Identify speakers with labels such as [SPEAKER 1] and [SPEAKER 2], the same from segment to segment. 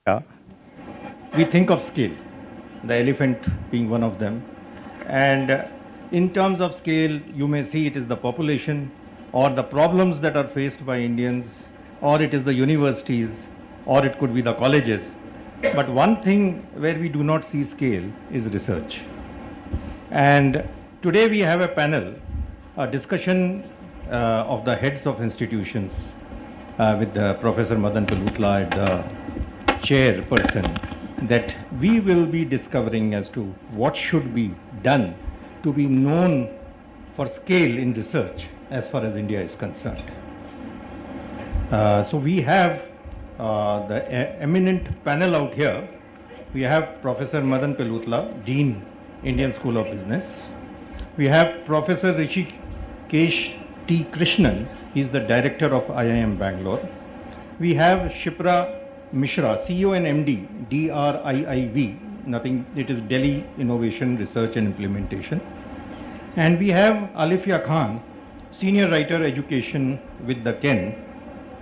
[SPEAKER 1] Yeah, we think of scale, the elephant being one of them. And in terms of scale, you may see it is the population or the problems that are faced by Indians, or it is the universities, or it could be the colleges. But one thing where we do not see scale is research. And today we have a panel, a discussion of the heads of institutions with Professor Madan Pillutla, the chairperson, that we will be discovering as to what should be done to be known for scale in research as far as India is concerned. So we have the eminent panel out here. We have Professor Madan Pillutla, Dean, Indian School of Business. We have Professor Rishikesha T. Krishnan, he is the director of IIM Bangalore. We have Shipra Misra, CEO and MD, DRIIV, nothing, it is Delhi Innovation Research and Implementation. And we have Alifiya Khan, senior writer education with the Ken,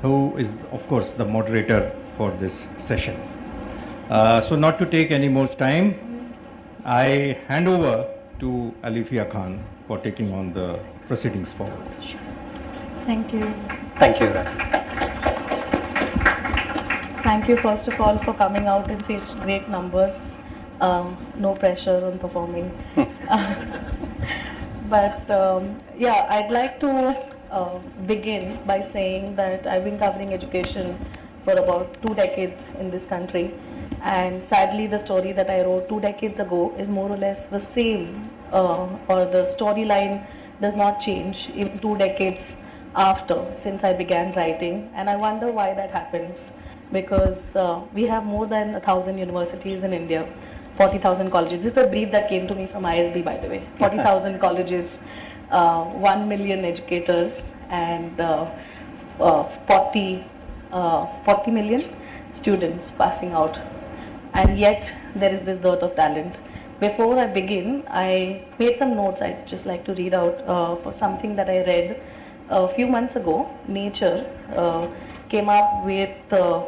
[SPEAKER 1] who is of course the moderator for this session. So not to take any more time, I hand over to Alifiya Khan for taking on the proceedings forward.
[SPEAKER 2] Thank you.
[SPEAKER 3] Thank you, Rafi.
[SPEAKER 2] Thank you first of all for coming out in such great numbers. No pressure on performing. But yeah, I'd like to begin by saying that I've been covering education for about 2 decades in this country, and sadly the story that I wrote 2 decades ago is more or less the same, or the storyline does not change in 2 decades after, since I began writing. And I wonder why that happens, because we have more than 1,000 universities in India, 40,000 colleges. This is the brief that came to me from ISB, by the way. 40,000 colleges, 1 million educators, and 40 million students passing out. And yet there is this dearth of talent. Before I begin, I made some notes I'd just like to read out for something that I read a few months ago. Nature came up with a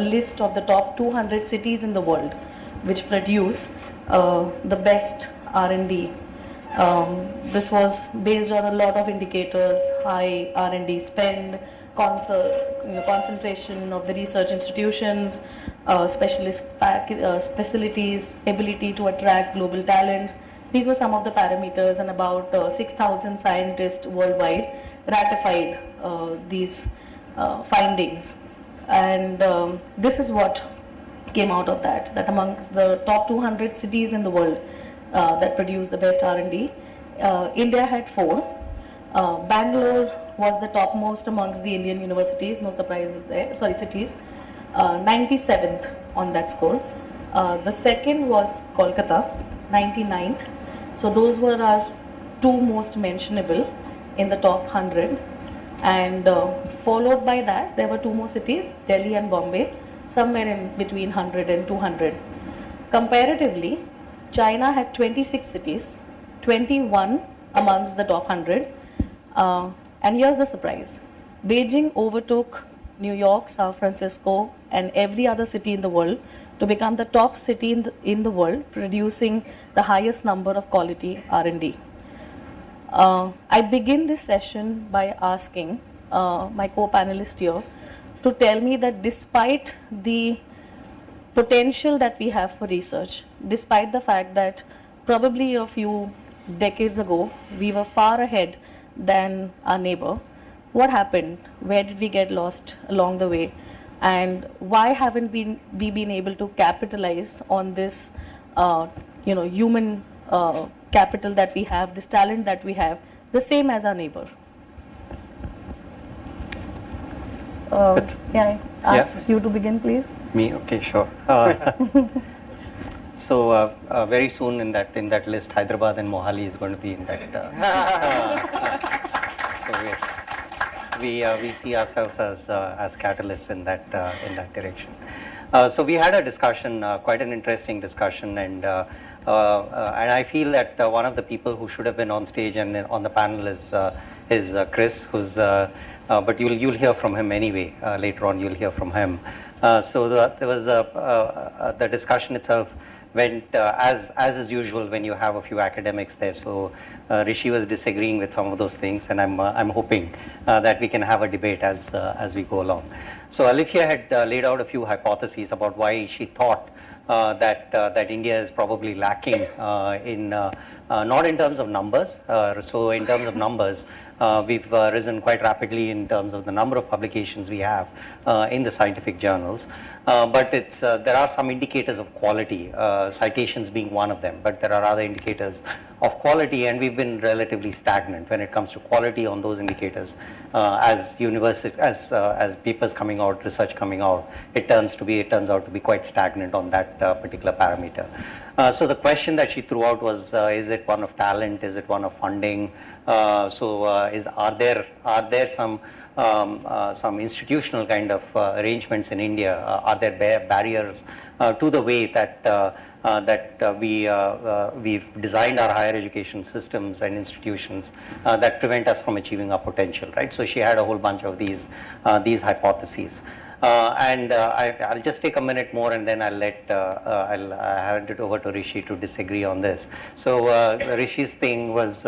[SPEAKER 2] list of the top 200 cities in the world which produce the best R&D. This was based on a lot of indicators: high R&D spend, concentration of the research institutions, specialist facilities, ability to attract global talent. These were some of the parameters, and about 6,000 scientists worldwide ratified these findings. And this is what came out of that, that amongst the top 200 cities in the world that produce the best R&D, India had 4. Bangalore was the topmost amongst the Indian universities, no surprises there, cities, 97th on that score. The second was Kolkata, 99th. So those were our 2 most mentionable in the top 100. And followed by that, there were 2 more cities, Delhi and Bombay, somewhere in between 100 and 200. Comparatively, China had 26 cities, 21 amongst the top 100. And here's the surprise: Beijing overtook New York, San Francisco, and every other city in the world to become the top city in the world, producing the highest number of quality R&D. I begin this session by asking my co-panelist here to tell me that despite the potential that we have for research, despite the fact that probably a few decades ago we were far ahead than our neighbor, what happened? Where did we get lost along the way? And why haven't we been able to capitalize on this human capital that we have, this talent that we have, the same as our neighbor? Can I ask you to begin, please?
[SPEAKER 3] Me? Okay, sure. So very soon in that list, Hyderabad and Mohali is going to be in that. So we see ourselves as catalysts in that direction. So we had a discussion, quite an interesting discussion, and I feel that one of the people who should have been on stage and on the panel is Chris, who's but you'll hear from him anyway. Later on, you'll hear from him. There was the discussion itself went as is usual when you have a few academics there. So Rishi was disagreeing with some of those things, and I'm hoping that we can have a debate as we go along. So Alifiya had laid out a few hypotheses about why she thought that India is probably lacking in not in terms of numbers. So in terms of numbers, we've risen quite rapidly in terms of the number of publications we have in the scientific journals. But there are some indicators of quality, citations being one of them, but there are other indicators of quality, and we've been relatively stagnant when it comes to quality on those indicators. As papers coming out, research coming out, it turns out to be quite stagnant on that particular parameter. So the question that she threw out was, is it one of talent? Is it one of funding? Are there some institutional kind of arrangements in India? Are there barriers to the way that we've designed our higher education systems and institutions that prevent us from achieving our potential, right? So she had a whole bunch of these hypotheses. I'll just take a minute more, and then I'll hand it over to Rishi to disagree on this. So Rishi's thing was,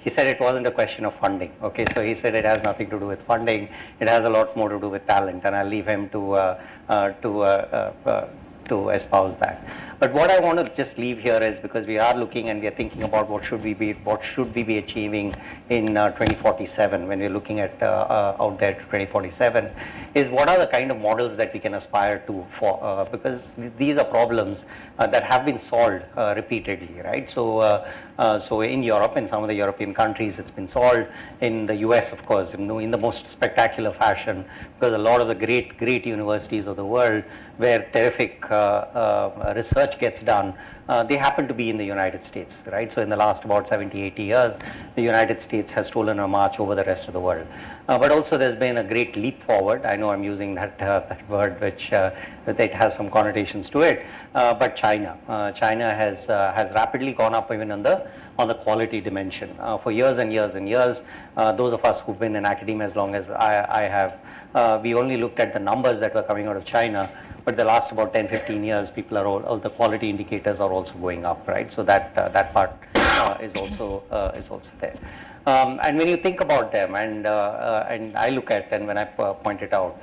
[SPEAKER 3] he said it wasn't a question of funding. Okay, so he said it has nothing to do with funding. It has a lot more to do with talent, and I'll leave him to espouse that. But what I want to just leave here is, because we are looking and we are thinking about what should we be achieving in 2047, when we're looking at out there to 2047, is what are the kind of models that we can aspire to for, because these are problems that have been solved repeatedly, right? So in Europe, in some of the European countries, it's been solved. In the US, of course, in the most spectacular fashion, because a lot of the great universities of the world, where terrific research gets done, they happen to be in the United States, right? So in the last about 70, 80 years, the United States has stolen a march over the rest of the world. But also there's been a great leap forward. I know I'm using that word, which it has some connotations to it. But China has rapidly gone up even on the quality dimension. For years and years and years, those of us who've been in academia as long as I have, we only looked at the numbers that were coming out of China. But the last about 10, 15 years, people are all the quality indicators are also going up, right? So that part is also there. And when you think about them, and I look at, and when I point it out,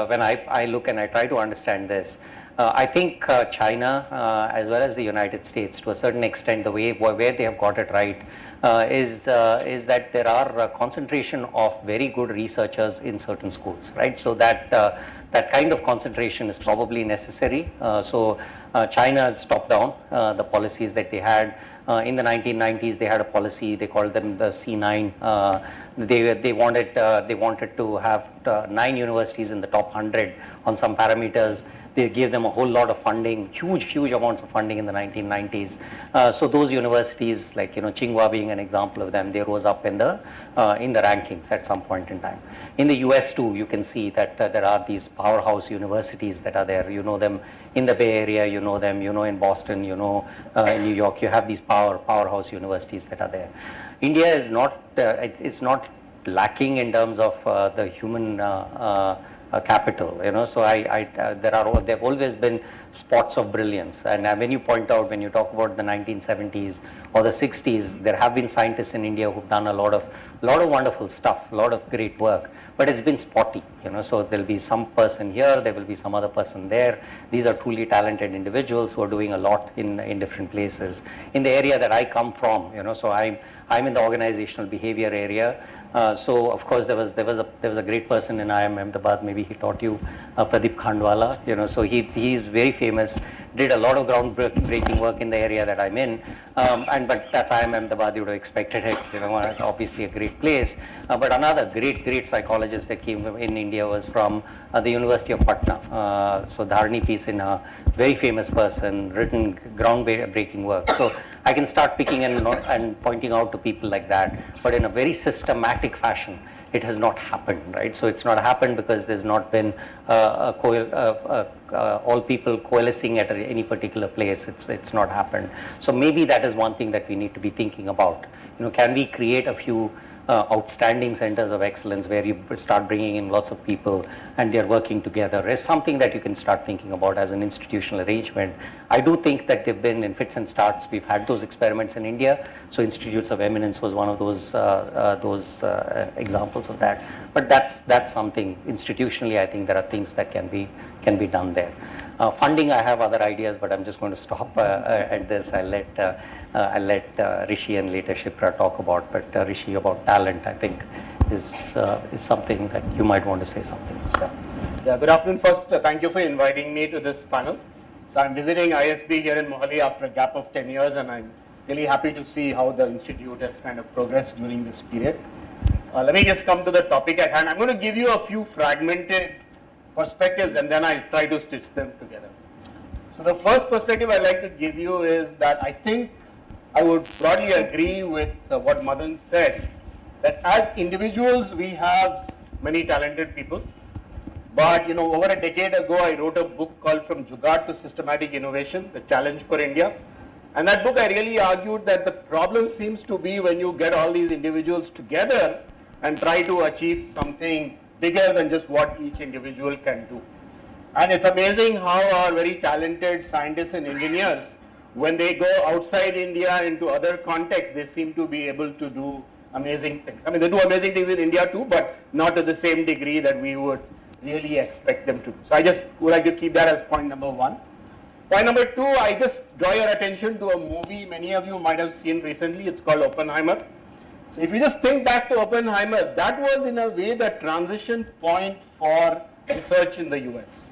[SPEAKER 3] when I look and I try to understand this, I think China, as well as the United States, to a certain extent, the way where they have got it right is that there are a concentration of very good researchers in certain schools, right? So that kind of concentration is probably necessary. So China has stopped down the policies that they had. In the 1990s, they had a policy, they called them the C9. They wanted to have 9 universities in the top 100 on some parameters. They gave them a whole lot of funding, huge amounts of funding in the 1990s. So those universities, like Tsinghua being an example of them, they rose up in the rankings at some point in time. In the US too, you can see that there are these powerhouse universities that are there. You know them in the Bay Area, you know them, in Boston, in New York. You have these powerhouse universities that are there. India is not it's not lacking in terms of the human capital, so there have always been spots of brilliance, and when you talk about the 1970s or the 60s, there have been scientists in India who've done a lot of wonderful stuff, a lot of great work, but it's been spotty, so there'll be some person here, there will be some other person there. These are truly talented individuals who are doing a lot in different places. In the area that I come from, so I'm in the organizational behavior area. So of course there was a great person in IIM-Ahmedabad, maybe he taught you, Pradeep Khandwala, so he's very famous, did a lot of groundbreaking work in the area that I'm in, but that's IIM-Ahmedabad, you would have expected it, obviously a great place. But another great psychologist that came in India was from the University of Patna. So Dharani P. Sinha, very famous person, written groundbreaking work. So I can start picking and pointing out to people like that, but in a very systematic fashion. It has not happened, right? So it's not happened because there's not been all people coalescing at any particular place. It's not happened. So maybe that is one thing that we need to be thinking about. Can we create a few outstanding centers of excellence where you start bringing in lots of people and they're working together is something that you can start thinking about as an institutional arrangement. I do think that they've been in fits and starts. We've had those experiments in India. So Institutes of Eminence was one of those examples of that. But that's something actually, I think there are things that can be done there. Funding, I have other ideas, but I'm just going to stop at this. I'll let Rishi and later Shipra talk about. But Rishi, about talent, I think is something that you might want to say something.
[SPEAKER 4] Yeah, good afternoon. First, thank you for inviting me to this panel. So I'm visiting ISB here in Mohali after a gap of 10 years, and I'm really happy to see how the institute has kind of progressed during this period. Let me just come to the topic at hand. I'm going to give you a few fragmented perspectives and then I'll try to stitch them together. So the first perspective I'd like to give you is that I think I would broadly agree with what Madan said, that as individuals we have many talented people, but over a decade ago I wrote a book called From Jugaad to Systematic Innovation, The Challenge for India. And that book I really argued that the problem seems to be when you get all these individuals together and try to achieve something bigger than just what each individual can do. And it's amazing how our very talented scientists and engineers, when they go outside India into other contexts, they seem to be able to do amazing things. I mean, they do amazing things in India too, but not to the same degree that we would really expect them to. So I just would like to keep that as point number one. Point number two, I just draw your attention to a movie many of you might have seen recently. It's called Oppenheimer. So if you just think back to Oppenheimer, that was in a way the transition point for research in the US.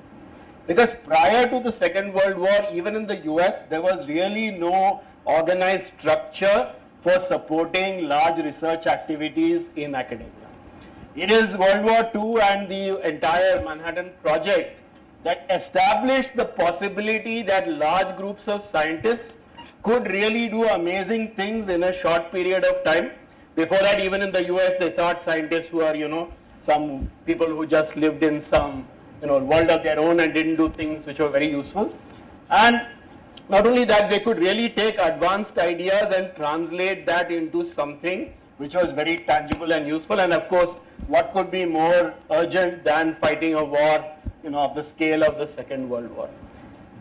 [SPEAKER 4] Because prior to the Second World War, even in the US, there was really no organized structure for supporting large research activities in academia. It is World War II and the entire Manhattan Project that established the possibility that large groups of scientists could really do amazing things in a short period of time. Before that, even in the US, they thought scientists were, some people who just lived in some, world of their own and didn't do things which were very useful. And not only that, they could really take advanced ideas and translate that into something which was very tangible and useful. And of course, what could be more urgent than fighting a war, of the scale of the Second World War?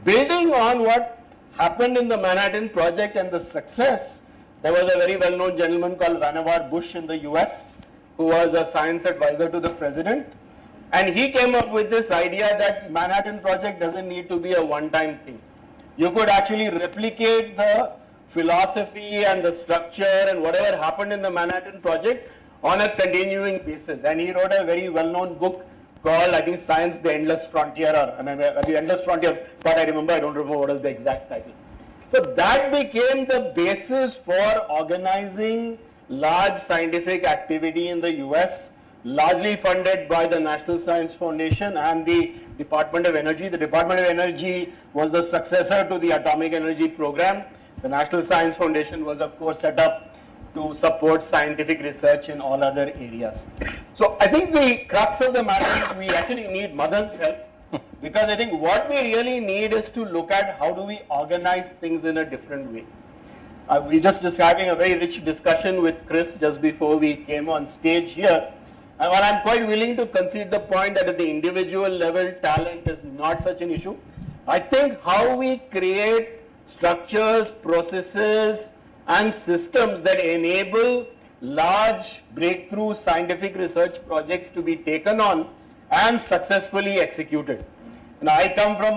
[SPEAKER 4] Building on what happened in the Manhattan Project and the success, there was a very well-known gentleman called Vannevar Bush in the US, who was a science advisor to the president. And he came up with this idea that Manhattan Project doesn't need to be a one-time thing. You could actually replicate the philosophy and the structure and whatever happened in the Manhattan Project on a continuing basis. And he wrote a very well-known book called, I think, Science, the Endless Frontier, or the Endless Frontier, but I don't remember what was the exact title. So that became the basis for organizing large scientific activity in the US, largely funded by the National Science Foundation and the Department of Energy. The Department of Energy was the successor to the Atomic Energy Program. The National Science Foundation was, of course, set up to support scientific research in all other areas. So I think the crux of the matter is we actually need Madan's help, because I think what we really need is to look at how do we organize things in a different way. We just having a very rich discussion with Chris just before we came on stage here. And while I'm quite willing to concede the point that at the individual level, talent is not such an issue, I think how we create structures, processes, and systems that enable large breakthrough scientific research projects to be taken on and successfully executed. Now, I come from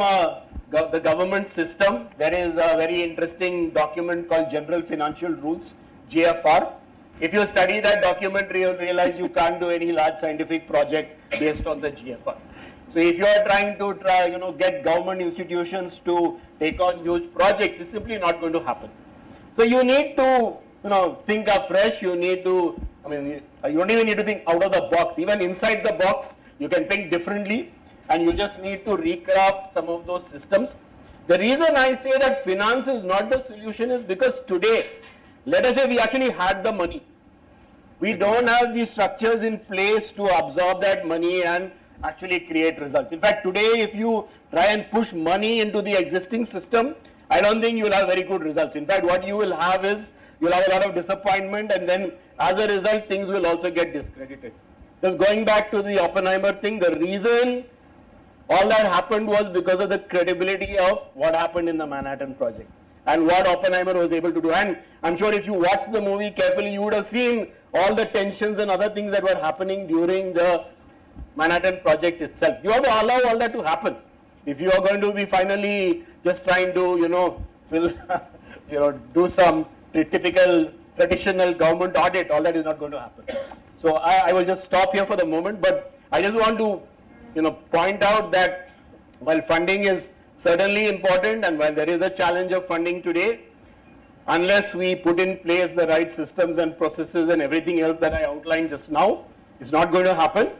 [SPEAKER 4] the government system. There is a very interesting document called General Financial Rules, GFR. If you study that document, you'll realize you can't do any large scientific project based on the GFR. So if you are trying to get government institutions to take on huge projects, it's simply not going to happen. So you need to, think afresh. You need to, you don't even need to think out of the box. Even inside the box, you can think differently, and you just need to recraft some of those systems. The reason I say that finance is not the solution is because today, let us say we actually had the money. We don't have the structures in place to absorb that money and actually create results. In fact, today, if you try and push money into the existing system, I don't think you'll have very good results. In fact, what you will have is, you'll have a lot of disappointment, and then as a result, things will also get discredited. Just going back to the Oppenheimer thing, the reason all that happened was because of the credibility of what happened in the Manhattan Project and what Oppenheimer was able to do. And I'm sure if you watch the movie carefully, you would have seen all the tensions and other things that were happening during the Manhattan Project itself. You have to allow all that to happen. If you are going to be finally just trying to, do some typical traditional government audit, all that is not going to happen. So I will just stop here for the moment, but I just want to, point out that while funding is certainly important and while there is a challenge of funding today, unless we put in place the right systems and processes and everything else that I outlined just now, it's not going to happen.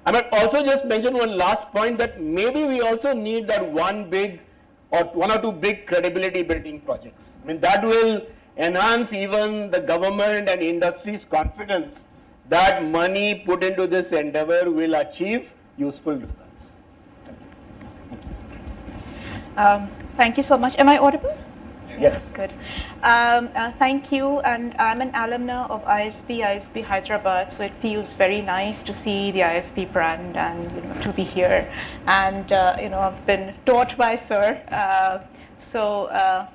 [SPEAKER 4] I might also just mention one last point, that maybe we also need that one or two big credibility building projects. I mean, that will enhance even the government and industry's confidence that money put into this endeavor will achieve useful results.
[SPEAKER 5] Thank you so much. Am I audible?
[SPEAKER 4] Yes.
[SPEAKER 5] Good. Thank you. And I'm an alumna of ISB Hyderabad, so it feels very nice to see the ISB brand and to be here. And I've been taught by Sir. So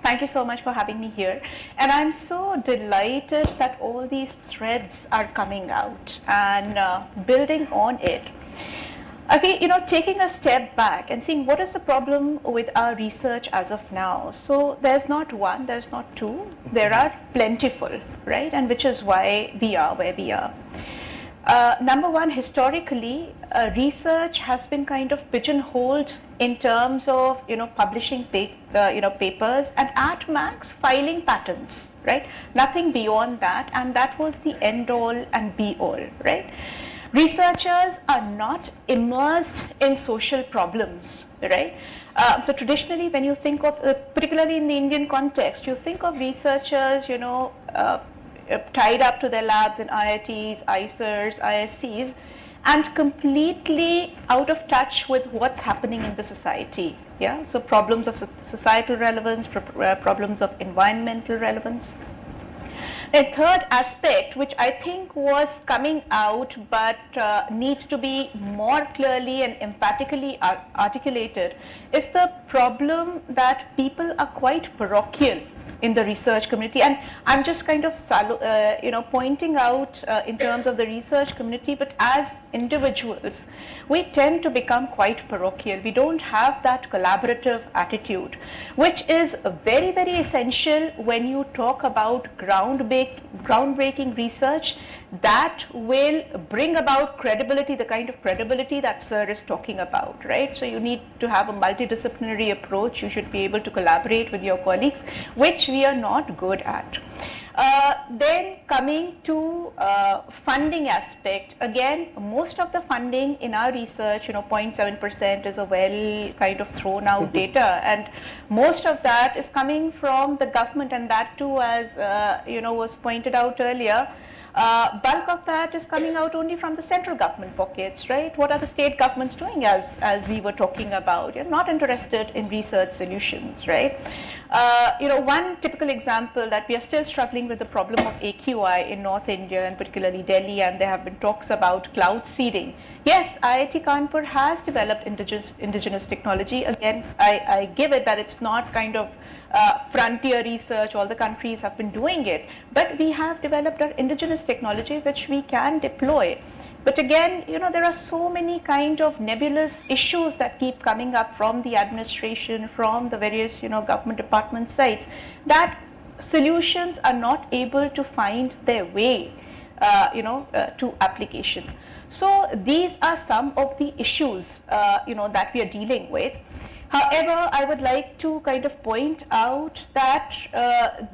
[SPEAKER 5] thank you so much for having me here. And I'm so delighted that all these threads are coming out and building on it. I feel, taking a step back and seeing what is the problem with our research as of now. So there's not one, there's not two, there are plentiful, right? And which is why we are where we are. Number one, historically, research has been kind of pigeonholed in terms of, publishing papers and at max filing patents, right? Nothing beyond that, and that was the end all and be all, right? Researchers are not immersed in social problems, right? So traditionally, when you think of, particularly in the Indian context, you think of researchers, tied up to their labs in IITs, ISERs, ISCs, and completely out of touch with what's happening in the society. Yeah, so problems of societal relevance, problems of environmental relevance. The third aspect, which I think was coming out but needs to be more clearly and emphatically articulated, is the problem that people are quite parochial in the research community. And I'm just kind of pointing out in terms of the research community, but as individuals, we tend to become quite parochial. We don't have that collaborative attitude, which is very, very essential when you talk about groundbreaking research that will bring about credibility, the kind of credibility that Sir is talking about, right? So you need to have a multidisciplinary approach. You should be able to collaborate with your colleagues, which we are not good at. Then coming to funding aspect, again, most of the funding in our research, 0.7% is a well kind of thrown out data, and most of that is coming from the government, and that too, as was pointed out earlier, bulk of that is coming out only from the central government pockets, right? What are the state governments doing, as we were talking about? You're not interested in research solutions, right? One typical example that we are still struggling with the problem of AQI in North India and particularly Delhi, and there have been talks about cloud seeding. Yes, IIT Kanpur has developed indigenous technology. Again, I give it that it's not kind of frontier research, all the countries have been doing it, but we have developed our indigenous technology which we can deploy. But again, there are so many kind of nebulous issues that keep coming up from the administration, from the various government department sites, that solutions are not able to find their way to application. So these are some of the issues that we are dealing with. However, I would like to kind of point out that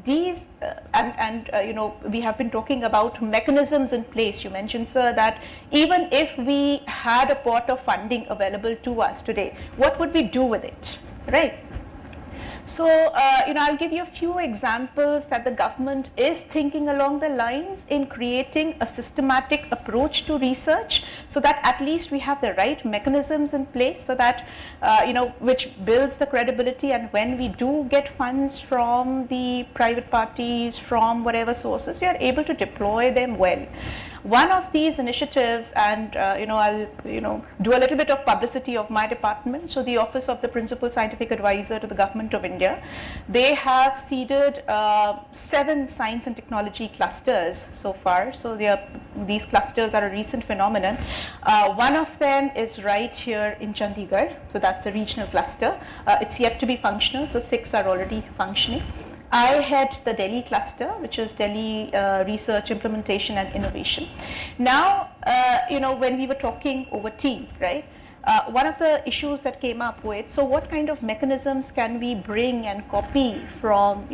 [SPEAKER 5] these, we have been talking about mechanisms in place. You mentioned, Sir, that even if we had a pot of funding available to us today, what would we do with it, right? So, I'll give you a few examples that the government is thinking along the lines in creating a systematic approach to research, so that at least we have the right mechanisms in place, so that, which builds the credibility, and when we do get funds from the private parties, from whatever sources, we are able to deploy them well. One of these initiatives, and I'll do a little bit of publicity of my department. So the Office of the Principal Scientific Advisor to the Government of India, they have seeded 7 science and technology clusters so far. So these clusters are a recent phenomenon. One of them is right here in Chandigarh. So that's a regional cluster. It's yet to be functional. So 6 are already functioning. I head the Delhi cluster, which is Delhi Research, Implementation and Innovation. Now, when we were talking over tea, right? One of the issues that came up with, so what kind of mechanisms can we bring and copy from,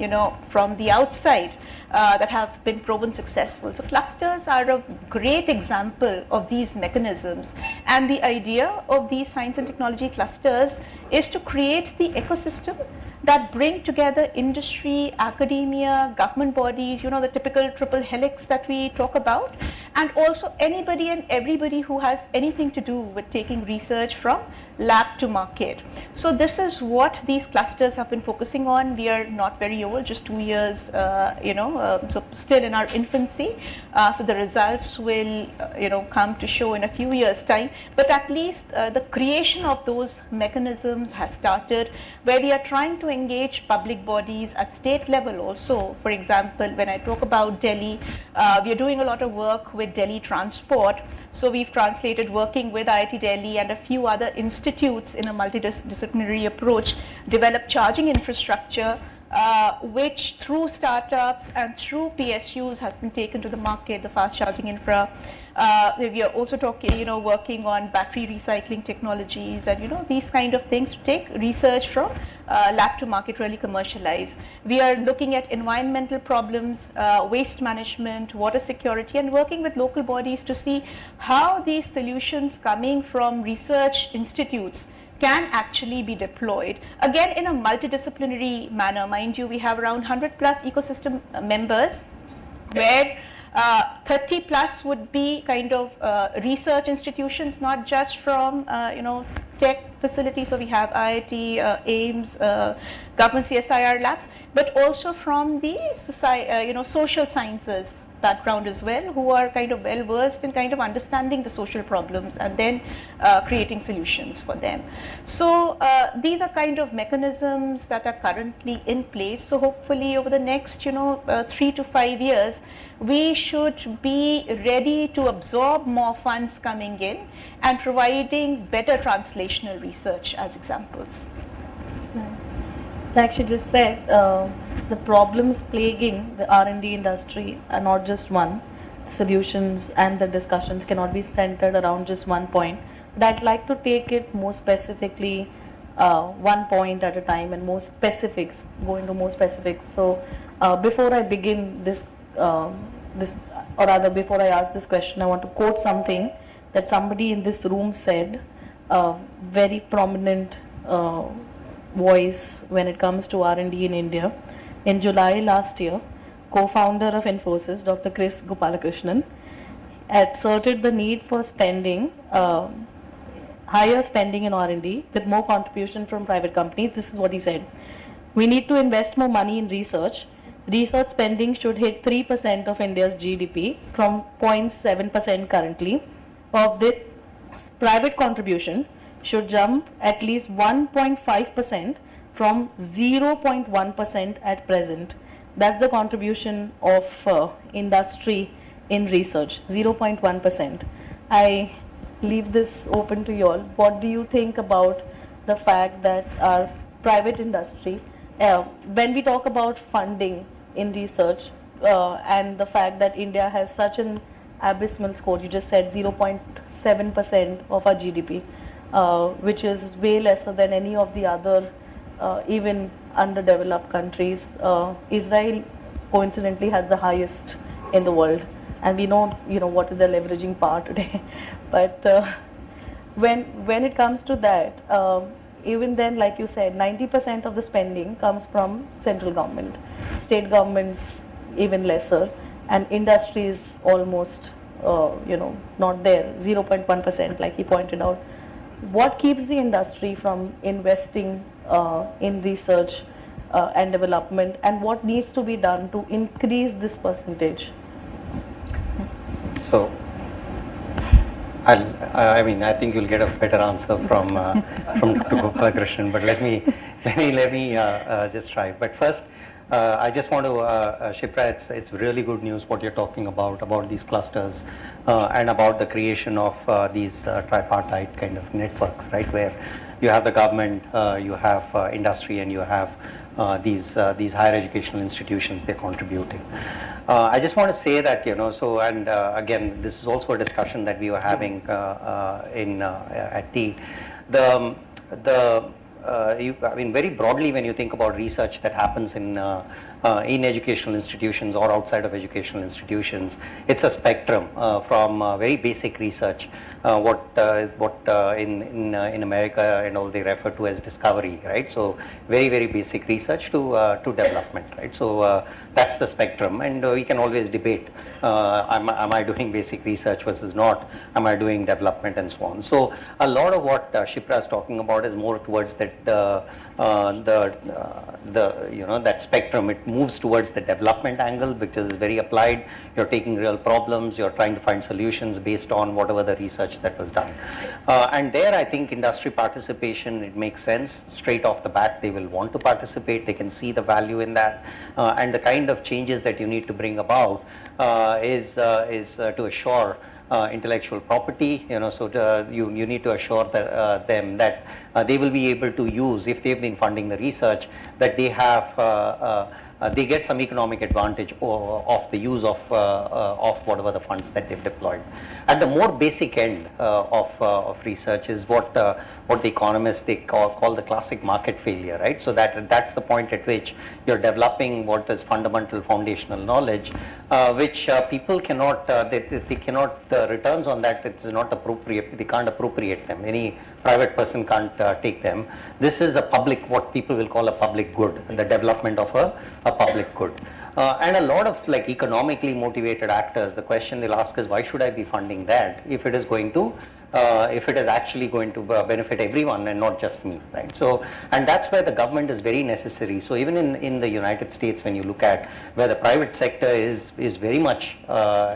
[SPEAKER 5] from the outside that have been proven successful? So clusters are a great example of these mechanisms. And the idea of these science and technology clusters is to create the ecosystem that bring together industry, academia, government bodies, the typical triple helix that we talk about, and also anybody and everybody who has anything to do with taking research from lab to market. So this is what these clusters have been focusing on. We are not very old, just 2 years, so still in our infancy. So the results will, come to show in a few years' time. But at least the creation of those mechanisms has started, where we are trying to engage public bodies at state level also. For example, when I talk about Delhi, we are doing a lot of work with Delhi Transport. So we've translated, working with IIT Delhi and a few other institutes in a multidisciplinary approach, developed charging infrastructure, which through startups and through PSUs has been taken to the market, the fast charging infra. We are also talking, working on battery recycling technologies and, these kind of things to take research from lab to market, really commercialize. We are looking at environmental problems, waste management, water security, and working with local bodies to see how these solutions coming from research institutes can actually be deployed, again in a multidisciplinary manner. Mind you, we have around 100 plus ecosystem members, where 30 plus would be kind of research institutions, not just from tech facilities. So we have IIT, AIIMS, government CSIR labs, but also from the social sciences background as well, who are kind of well versed in kind of understanding the social problems and then creating solutions for them. So these are kind of mechanisms that are currently in place. So hopefully over the next 3 to 5 years, we should be ready to absorb more funds coming in and providing better translational research as examples.
[SPEAKER 2] Like she just said, the problems plaguing the R&D industry are not just one. The solutions and the discussions cannot be centered around just one point. But I'd like to take it more specifically, one point at a time, and more specifics, go into more specifics. So before I begin or rather before I ask this question, I want to quote something that somebody in this room said, a very prominent voice when it comes to R&D in India. In July last year, co-founder of Infosys, Dr. Krishnan, asserted the need for spending, higher spending in R&D with more contribution from private companies. This is what he said: we need to invest more money in research. Research spending should hit 3% of India's GDP from 0.7% currently. Of this, private contribution should jump at least 1.5% from 0.1% at present. That's the contribution of industry in research, 0.1%. I leave this open to you all. What do you think about the fact that our private industry, when we talk about funding in research and the fact that India has such an abysmal score, you just said 0.7% of our GDP, which is way lesser than any of the other even underdeveloped countries. Israel coincidentally has the highest in the world, and we know what is the leveraging power today. But when it comes to that, even then, like you said, 90% of the spending comes from central government, state governments even lesser, and industry is almost, not there, 0.1%, like he pointed out. What keeps the industry from investing in research and development, and what needs to be done to increase this percentage?
[SPEAKER 3] So, I think you'll get a better answer from Dr. Krishnan, but let me just try. But first, I just want to, Shipra, it's really good news what you're talking about these clusters and about the creation of these tripartite kind of networks, right? Where you have the government, you have industry, and you have these higher educational institutions they're contributing. I just want to say that, again, this is also a discussion that we were having at T. Very broadly, when you think about research that happens in educational institutions or outside of educational institutions, it's a spectrum from very basic research, what in America and all they refer to as discovery, right? So very basic research to development, right? So that's the spectrum, and we can always debate: am I doing basic research versus not? Am I doing development and so on? So a lot of what Shipra is talking about is more towards that that spectrum. It moves towards the development angle, which is very applied. You're taking real problems, you're trying to find solutions based on whatever the research that was done. And there, I think industry participation, it makes sense. Straight off the bat, they will want to participate. They can see the value in that. And the kind of changes that you need to bring about is to assure intellectual property, so you need to assure them that they will be able to use, if they've been funding the research, that they have they get some economic advantage of the use of whatever the funds that they've deployed. At the more basic end of research is what the economists they call the classic market failure, right? So that's the point at which you're developing what is fundamental foundational knowledge, which people cannot they cannot, the returns on that, it is not appropriate. They can't appropriate them. Any private person can't take them. This is a public, what people will call a public good, the development of a public good. And a lot of economically motivated actors, the question they'll ask is, why should I be funding that if it is going to if it is actually going to benefit everyone and not just me, right? So, and that's where the government is very necessary. So even in the United States, when you look at where the private sector is very much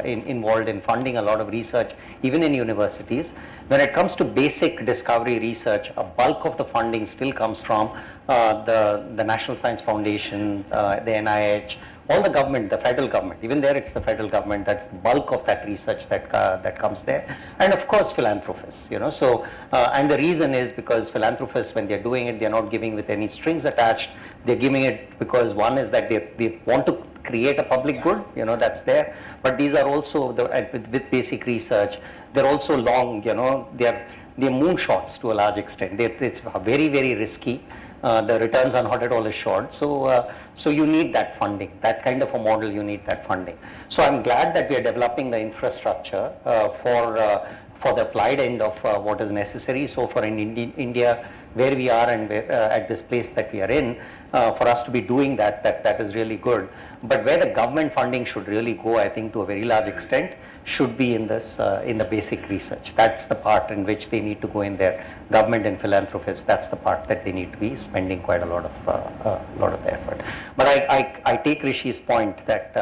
[SPEAKER 3] involved in funding a lot of research, even in universities, when it comes to basic discovery research, a bulk of the funding still comes from the National Science Foundation, the NIH, all the government, the federal government, even there it's the federal government, that's the bulk of that research that comes there. And of course philanthropists, so, and the reason is because philanthropists, when they're doing it, they're not giving with any strings attached, they're giving it because one is that they want to create a public good, that's there, but these are also, with basic research, they're also long, they're moonshots to a large extent. It's very, very risky. The returns are not at all assured. So, so you need that funding, that kind of a model, you need that funding. So I'm glad that we are developing the infrastructure for the applied end of what is necessary. So for in India, where we are and at this place that we are in, for us to be doing that is really good. But where the government funding should really go, I think to a very large extent, should be in this in the basic research. That's the part in which they need to go in there. Government and philanthropists, that's the part that they need to be spending quite a lot of effort. But I take Rishi's point that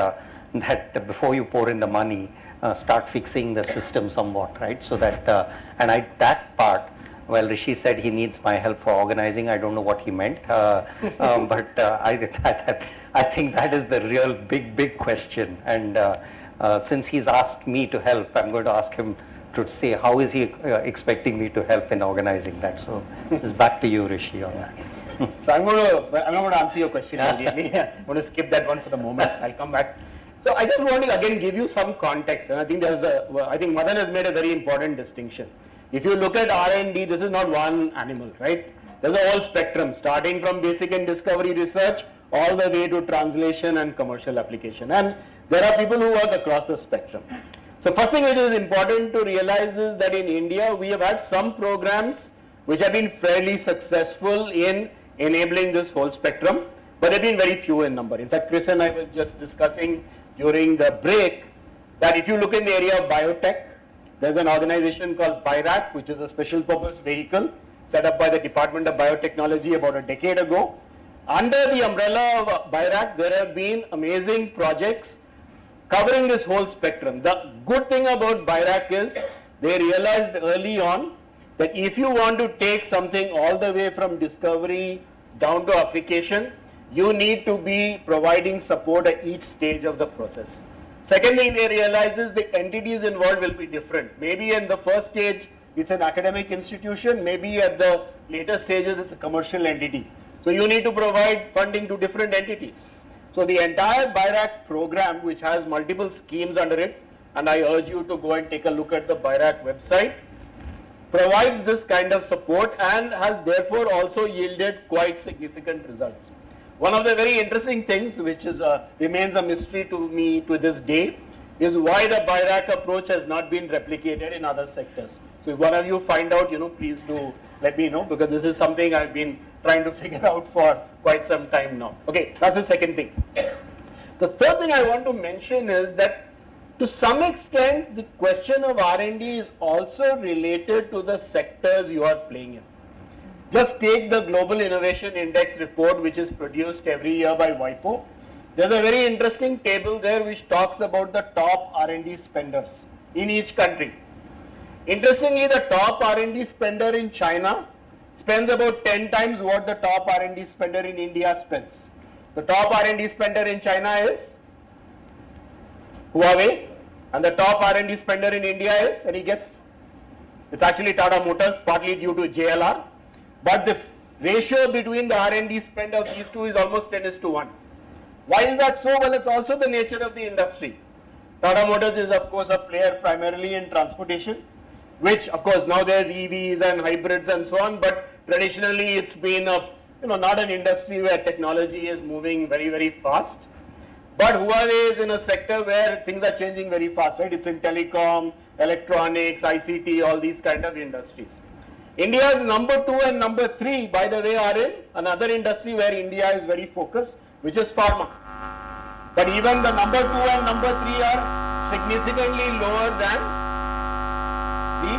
[SPEAKER 3] that before you pour in the money, start fixing the system somewhat, right? So that that part. Well, Rishi said he needs my help for organizing. I don't know what he meant, but I think that is the real big question. And since he's asked me to help, I'm going to ask him to say how is he expecting me to help in organizing that. So it's back to you, Rishi, on that.
[SPEAKER 4] So I'm not going to answer your question immediately. I'm going to skip that one for the moment. I'll come back. So I just want to again give you some context, and I think I think Madan has made a very important distinction. If you look at R&D, this is not one animal, right? There's a whole spectrum, starting from basic and discovery research all the way to translation and commercial application. And there are people who work across the spectrum. So first thing which is important to realize is that in India, we have had some programs which have been fairly successful in enabling this whole spectrum, but they've been very few in number. In fact, Chris and I were just discussing during the break that if you look in the area of biotech, there's an organization called BIRAC, which is a special purpose vehicle set up by the Department of Biotechnology about a decade ago. Under the umbrella of BIRAC, there have been amazing projects covering this whole spectrum. The good thing about BIRAC is they realized early on that if you want to take something all the way from discovery down to application, you need to be providing support at each stage of the process. Second thing they realize is the entities involved will be different. Maybe in the first stage it's an academic institution, maybe at the later stages it's a commercial entity. So you need to provide funding to different entities. So the entire BIRAC program, which has multiple schemes under it, and I urge you to go and take a look at the BIRAC website, provides this kind of support and has therefore also yielded quite significant results. One of the very interesting things, which is remains a mystery to me to this day, is why the BIRAC approach has not been replicated in other sectors. So if one of you find out, please do let me know, because this is something I've been trying to figure out for quite some time now. Okay, that's the second thing. The third thing I want to mention is that to some extent the question of R&D is also related to the sectors you are playing in. Just take the Global Innovation Index report, which is produced every year by WIPO. There's a very interesting table there which talks about the top R&D spenders in each country. Interestingly, the top R&D spender in China spends about 10 times what the top R&D spender in India spends. The top R&D spender in China is Huawei, and the top R&D spender in India is, any guess? It's actually Tata Motors, partly due to JLR. But the ratio between the R&D spend of these two is almost 10:1. Why is that so? Well, it's also the nature of the industry. Tata Motors is of course a player primarily in transportation, which of course now there's EVs and hybrids and so on, but traditionally it's been not an industry where technology is moving very, very fast. But Huawei is in a sector where things are changing very fast, right? It's in telecom, electronics, ICT, all these kind of industries. India's number 2 and number 3, by the way, are in another industry where India is very focused, which is pharma. But even the number 2 and number 3 are significantly lower than the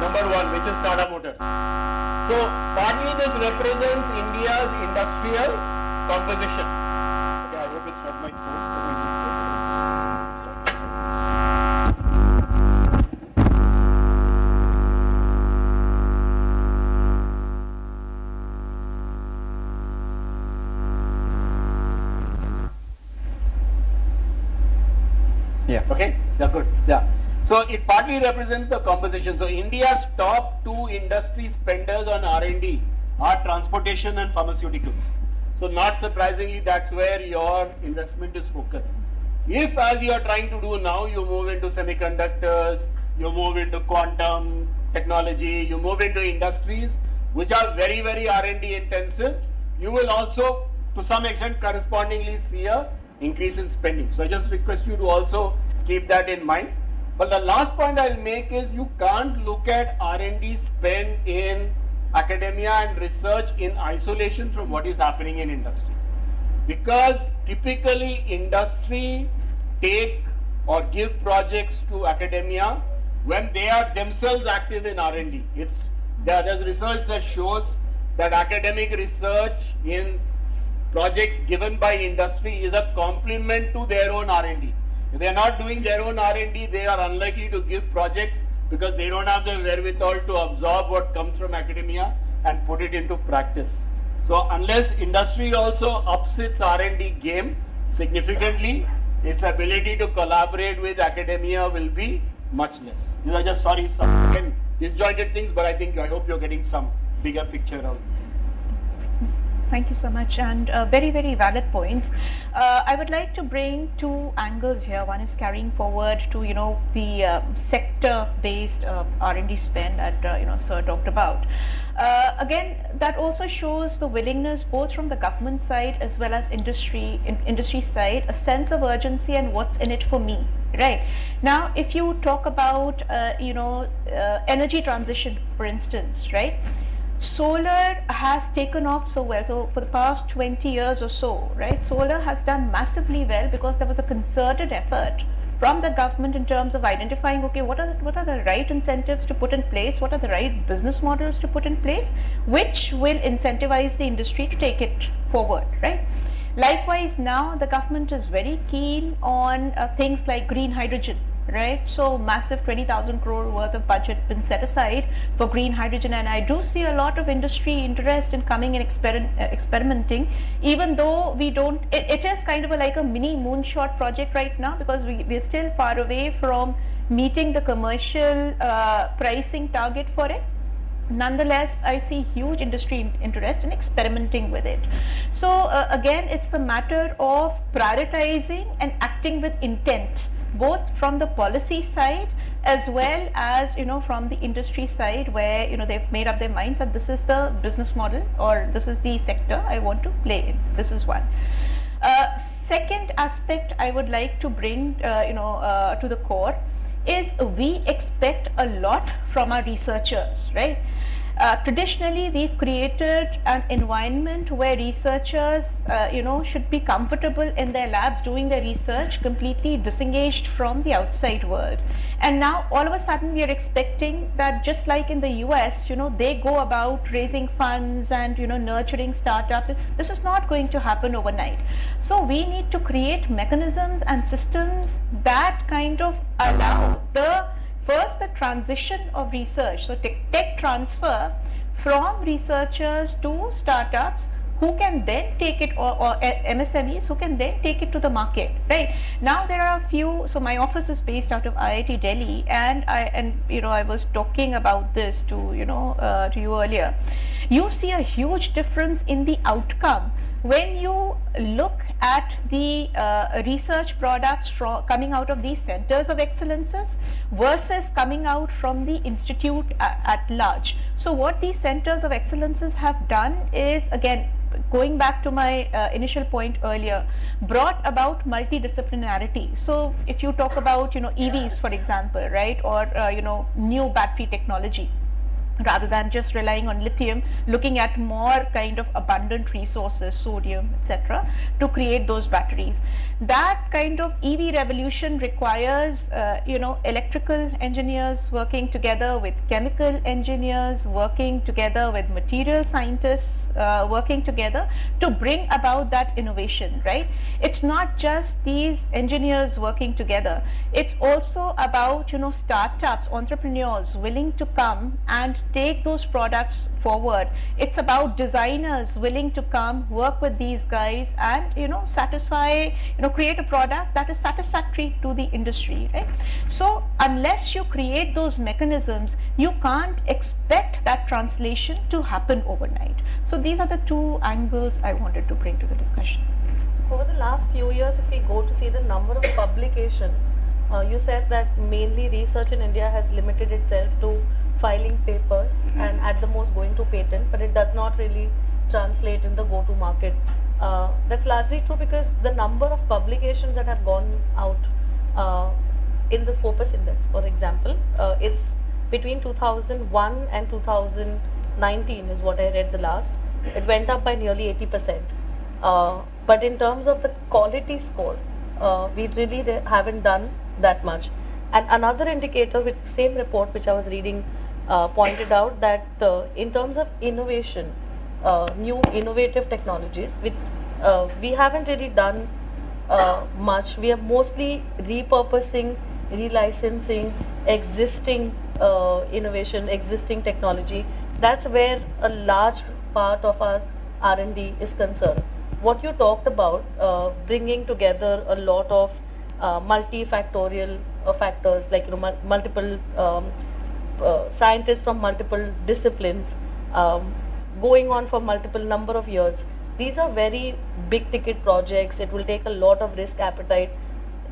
[SPEAKER 4] number 1, which is Tata Motors. So partly this represents India's industrial composition. Okay, I hope it's not my phone.
[SPEAKER 3] Yeah.
[SPEAKER 4] Okay, yeah, good. Yeah. So it partly represents the composition. So India's top 2 industry spenders on R&D are transportation and pharmaceuticals. So not surprisingly, that's where your investment is focused. If, as you are trying to do now, you move into semiconductors, you move into quantum technology, you move into industries which are very, very R&D intensive, you will also to some extent correspondingly see a increase in spending. So I just request you to also keep that in mind. But the last point I'll make is you can't look at R&D spend in academia and research in isolation from what is happening in industry. Because typically industry take or give projects to academia when they are themselves active in R&D. There's research that shows that academic research in projects given by industry is a complement to their own R&D. If they are not doing their own R&D, they are unlikely to give projects because they don't have the wherewithal to absorb what comes from academia and put it into practice. So unless industry also ups its R&D game significantly, its ability to collaborate with academia will be much less. These are just, some again disjointed things, but I hope you're getting some bigger picture of this.
[SPEAKER 5] Thank you so much, and very, very valid points. I would like to bring two angles here. One is carrying forward to the sector-based R&D spend that Sir talked about. Again, that also shows the willingness both from the government side as well as industry side, a sense of urgency and what's in it for me. Right now, if you talk about energy transition, for instance, right? Solar has taken off so well. So for the past 20 years or so, right, solar has done massively well because there was a concerted effort from the government in terms of identifying, okay, what are the right incentives to put in place, what are the right business models to put in place, which will incentivize the industry to take it forward, right? Likewise, now the government is very keen on things like green hydrogen, right? So massive 20,000 crore worth of budget been set aside for green hydrogen, and I do see a lot of industry interest in coming and experimenting, even though we don't, it is kind of like a mini moonshot project right now, because we're still far away from meeting the commercial pricing target for it. Nonetheless, I see huge industry interest in experimenting with it. So again, it's the matter of prioritizing and acting with intent, both from the policy side as well as from the industry side, where they've made up their minds that this is the business model or this is the sector I want to play in. This is one. Second aspect I would like to bring to the core is we expect a lot from our researchers, right? Traditionally, we've created an environment where researchers, should be comfortable in their labs doing their research, completely disengaged from the outside world. And now, all of a sudden, we are expecting that just like in the US, they go about raising funds and, nurturing startups. This is not going to happen overnight. So we need to create mechanisms and systems that kind of allow the transition of research, so tech transfer from researchers to startups who can then take it, or MSMEs who can then take it to the market, right? Now there are a few, so my office is based out of IIT Delhi, and I was talking about this to you earlier. You see a huge difference in the outcome when you look at the research products coming out of these centers of excellences versus coming out from the institute at large. So what these centers of excellences have done is, again, going back to my initial point earlier, brought about multidisciplinarity. So if you talk about EVs, for example, right, or new battery technology, rather than just relying on lithium, looking at more kind of abundant resources, sodium, etc., to create those batteries. That kind of EV revolution requires, electrical engineers working together with chemical engineers, working together with material scientists, working together to bring about that innovation, right? It's not just these engineers working together. It's also about, startups, entrepreneurs willing to come and take those products forward. It's about designers willing to come, work with these guys, and satisfy, create a product that is satisfactory to the industry, right? So unless you create those mechanisms, you can't expect that translation to happen overnight. So these are the two angles I wanted to bring to the discussion.
[SPEAKER 2] Over the last few years, if we go to see the number of publications, you said that mainly research in India has limited itself to filing papers and at the most going to patent, but it does not really translate in the go-to-market. That's largely true because the number of publications that have gone out in the Scopus Index, for example, it's between 2001 and 2019 is what I read the last. It went up by nearly 80%. But in terms of the quality score, we really haven't done that much. And another indicator with the same report which I was reading pointed out that in terms of innovation, new innovative technologies, we haven't really done much. We are mostly repurposing, relicensing existing innovation, existing technology. That's where a large part of our R&D is concerned. What you talked about, bringing together a lot of multifactorial factors, like multiple scientists from multiple disciplines, going on for multiple number of years, these are very big ticket projects. It will take a lot of risk appetite.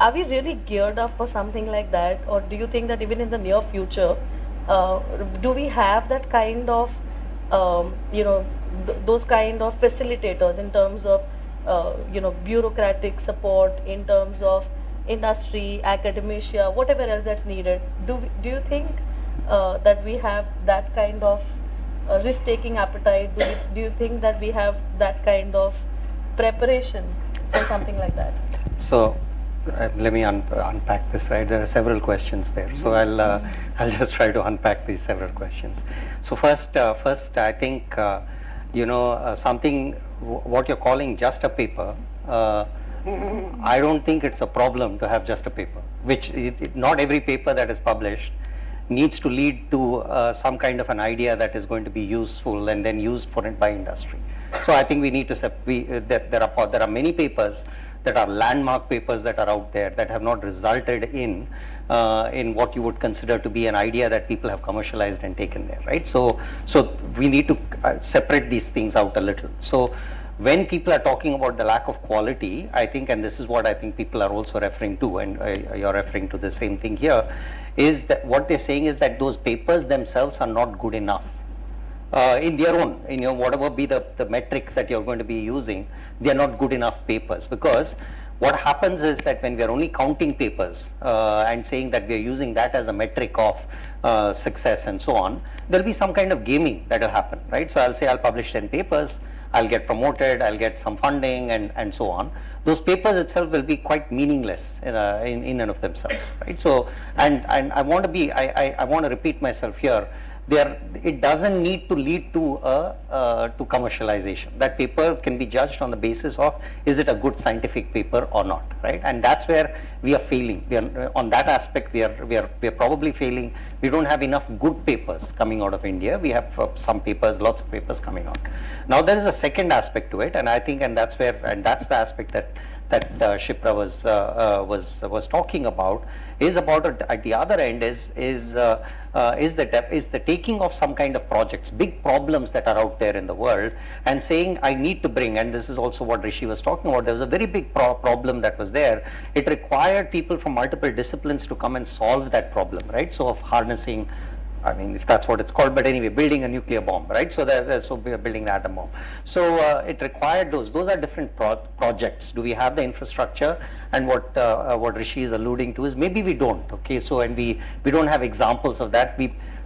[SPEAKER 2] Are we really geared up for something like that, or do you think that even in the near future, do we have that kind of, those kind of facilitators in terms of, bureaucratic support, in terms of industry, academia, whatever else that's needed? Do you think that we have that kind of risk-taking appetite? Do you think that we have that kind of preparation for something like that?
[SPEAKER 3] So let me unpack this, right? There are several questions there, so I'll just try to unpack these several questions. So first I think something what you're calling just a paper. I don't think it's a problem to have just a paper. Which not every paper that is published needs to lead to some kind of an idea that is going to be useful and then used for it by industry. So I think we need to there are many papers that are landmark papers that are out there that have not resulted in what you would consider to be an idea that people have commercialized and taken there, right? So we need to separate these things out a little. So when people are talking about the lack of quality, I think, and this is what I think people are also referring to, and you're referring to the same thing here, is that what they're saying is that those papers themselves are not good enough. In their own, whatever be the metric that you're going to be using, they are not good enough papers, because what happens is that when we are only counting papers and saying that we are using that as a metric of success and so on, there'll be some kind of gaming that will happen, right? So I'll say I'll publish 10 papers, I'll get promoted, I'll get some funding and so on. Those papers itself will be quite meaningless in and of themselves, right? So, and I want to repeat myself here. It doesn't need to lead to to commercialization. That paper can be judged on the basis of, is it a good scientific paper or not, right? And that's where we are failing. On that aspect, we are probably failing. We don't have enough good papers coming out of India. We have some papers, lots of papers coming out. Now there is a second aspect to it, and I think, and that's the aspect that Shipra was talking about, is about at the other end is the taking of some kind of projects, big problems that are out there in the world, and saying I need to bring, and this is also what Rishi was talking about, there was a very big problem that was there. It required people from multiple disciplines to come and solve that problem, right? So of harnessing, I mean, if that's what it's called, but anyway, building a nuclear bomb, right? So so we are building the atom bomb. So it required those are different projects. Do we have the infrastructure? And what Rishi is alluding to is maybe we don't, okay? So, and we don't have examples of that.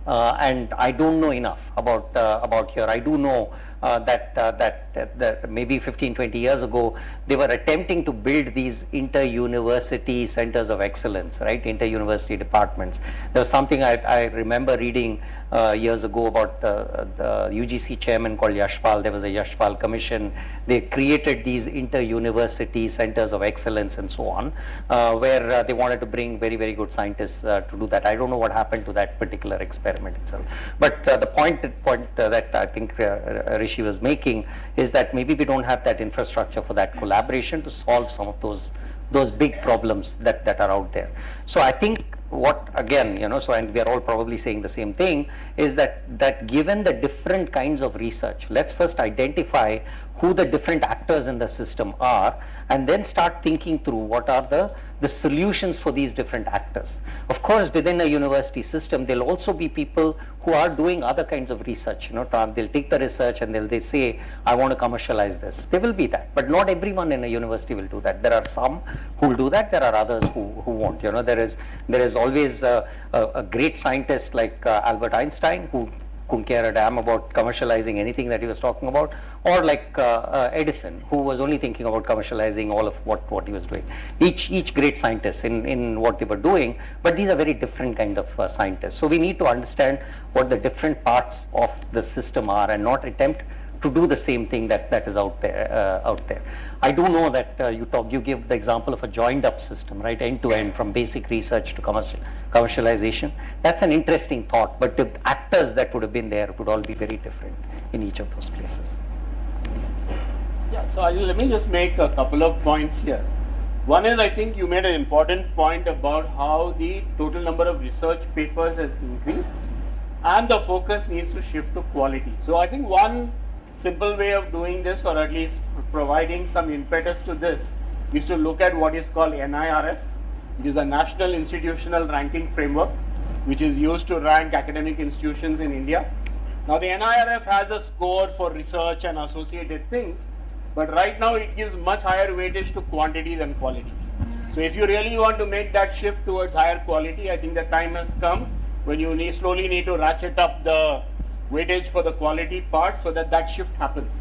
[SPEAKER 3] And I don't know enough about here. I do know that maybe 15-20 years ago, they were attempting to build these inter-university centers of excellence, right? Inter-university departments. There was something I remember reading years ago about the UGC chairman called Yashpal. There was a Yashpal commission. They created these inter-university centers of excellence and so on, where they wanted to bring very, very good scientists to do that. I don't know what happened to that particular experiment itself. But the point that I think Rishi was making is that maybe we don't have that infrastructure for that collaboration to solve some of those big problems that are out there. So I think what, again, so, and we are all probably saying the same thing, is that given the different kinds of research, let's first identify who the different actors in the system are, and then start thinking through what are the solutions for these different actors. Of course, within a university system, there'll also be people who are doing other kinds of research. They'll take the research and they say, I want to commercialize this. There will be that, but not everyone in a university will do that. There are some who will do that. There are others who won't. There is always a great scientist like Albert Einstein who couldn't care a damn about commercializing anything that he was talking about, or like Edison, who was only thinking about commercializing all of what he was doing. Each great scientist in what they were doing, but these are very different kind of scientists. So we need to understand what the different parts of the system are and not attempt to do the same thing that is out there. I do know that you give the example of a joined up system, right, end to end, from basic research to commercialization. That's an interesting thought, but the actors that would have been there would all be very different in each of those places.
[SPEAKER 4] Yeah, so let me just make a couple of points here. One is, I think you made an important point about how the total number of research papers has increased and the focus needs to shift to quality. So I think one simple way of doing this, or at least providing some impetus to this, is to look at what is called NIRF. It is a National Institutional Ranking Framework, which is used to rank academic institutions in India. Now the NIRF has a score for research and associated things, but right now it gives much higher weightage to quantity than quality. So if you really want to make that shift towards higher quality, I think the time has come when you slowly need to ratchet up the weightage for the quality part so that that shift happens.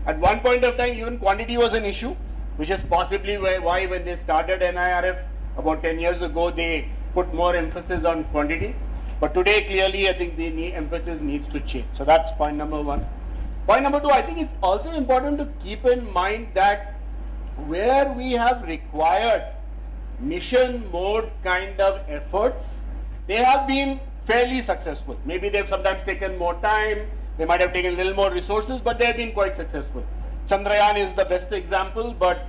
[SPEAKER 4] At one point of time, even quantity was an issue, which is possibly why when they started NIRF about 10 years ago, they put more emphasis on quantity. But today, clearly, I think the emphasis needs to change. So that's point number one. Point number two, I think it's also important to keep in mind that where we have required mission mode kind of efforts, they have been fairly successful. Maybe they've sometimes taken more time, they might have taken a little more resources, but they have been quite successful. Chandrayaan is the best example, but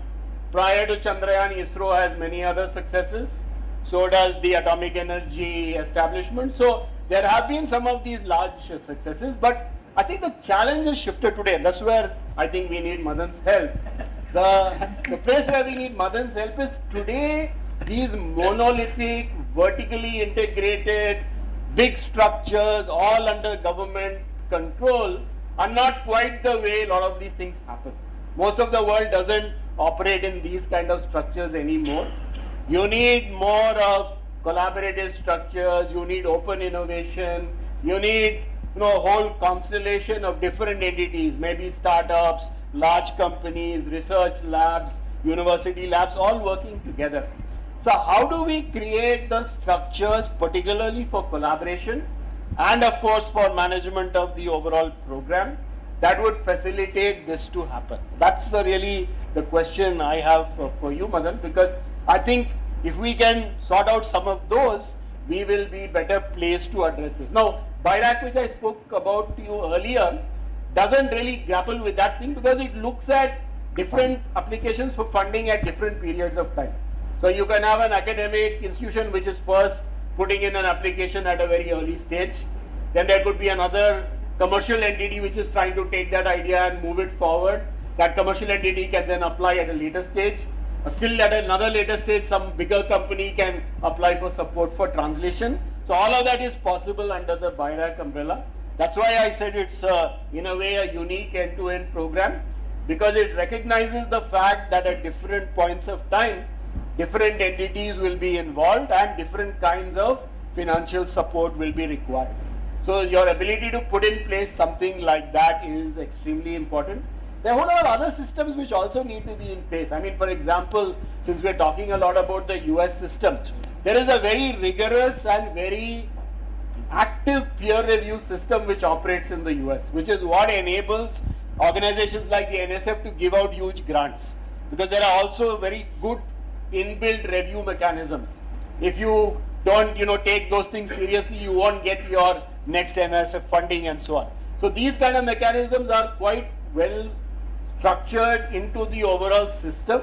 [SPEAKER 4] prior to Chandrayaan, ISRO has many other successes. So does the atomic energy establishment. So there have been some of these large successes, but I think the challenge has shifted today. That's where I think we need Madan's help. The place where we need Madan's help is today these monolithic, vertically integrated, big structures all under government control are not quite the way a lot of these things happen. Most of the world doesn't operate in these kind of structures anymore. You need more of collaborative structures, you need open innovation, you need a whole constellation of different entities, maybe startups, large companies, research labs, university labs, all working together. So how do we create the structures particularly for collaboration and of course for management of the overall program that would facilitate this to happen? That's really the question I have for you, Madan, because I think if we can sort out some of those, we will be better placed to address this. Now, BIRAC, which I spoke about to you earlier, doesn't really grapple with that thing because it looks at different applications for funding at different periods of time. So you can have an academic institution which is first putting in an application at a very early stage. Then there could be another commercial entity which is trying to take that idea and move it forward. That commercial entity can then apply at a later stage. Still at another later stage, some bigger company can apply for support for translation. So all of that is possible under the BIRAC umbrella. That's why I said it's in a way a unique end-to-end program, because it recognizes the fact that at different points of time, different entities will be involved and different kinds of financial support will be required. So your ability to put in place something like that is extremely important. There are a whole lot of other systems which also need to be in place. I mean, for example, since we're talking a lot about the US system, there is a very rigorous and very active peer review system which operates in the US, which is what enables organizations like the NSF to give out huge grants, because there are also very good inbuilt review mechanisms. If you don't take those things seriously, you won't get your next NSF funding and so on. So these kind of mechanisms are quite well structured into the overall system.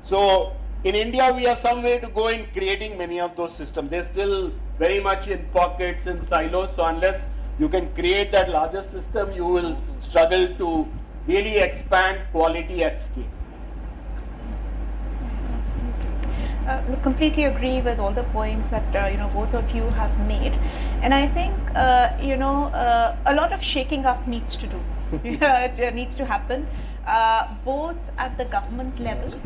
[SPEAKER 4] So in India, we have some way to go in creating many of those systems. They're still very much in pockets and silos. So unless you can create that larger system, you will struggle to really expand quality at scale.
[SPEAKER 5] We completely agree with all the points that both of you have made, and I think a lot of shaking up needs to do. It needs to happen, both at the government level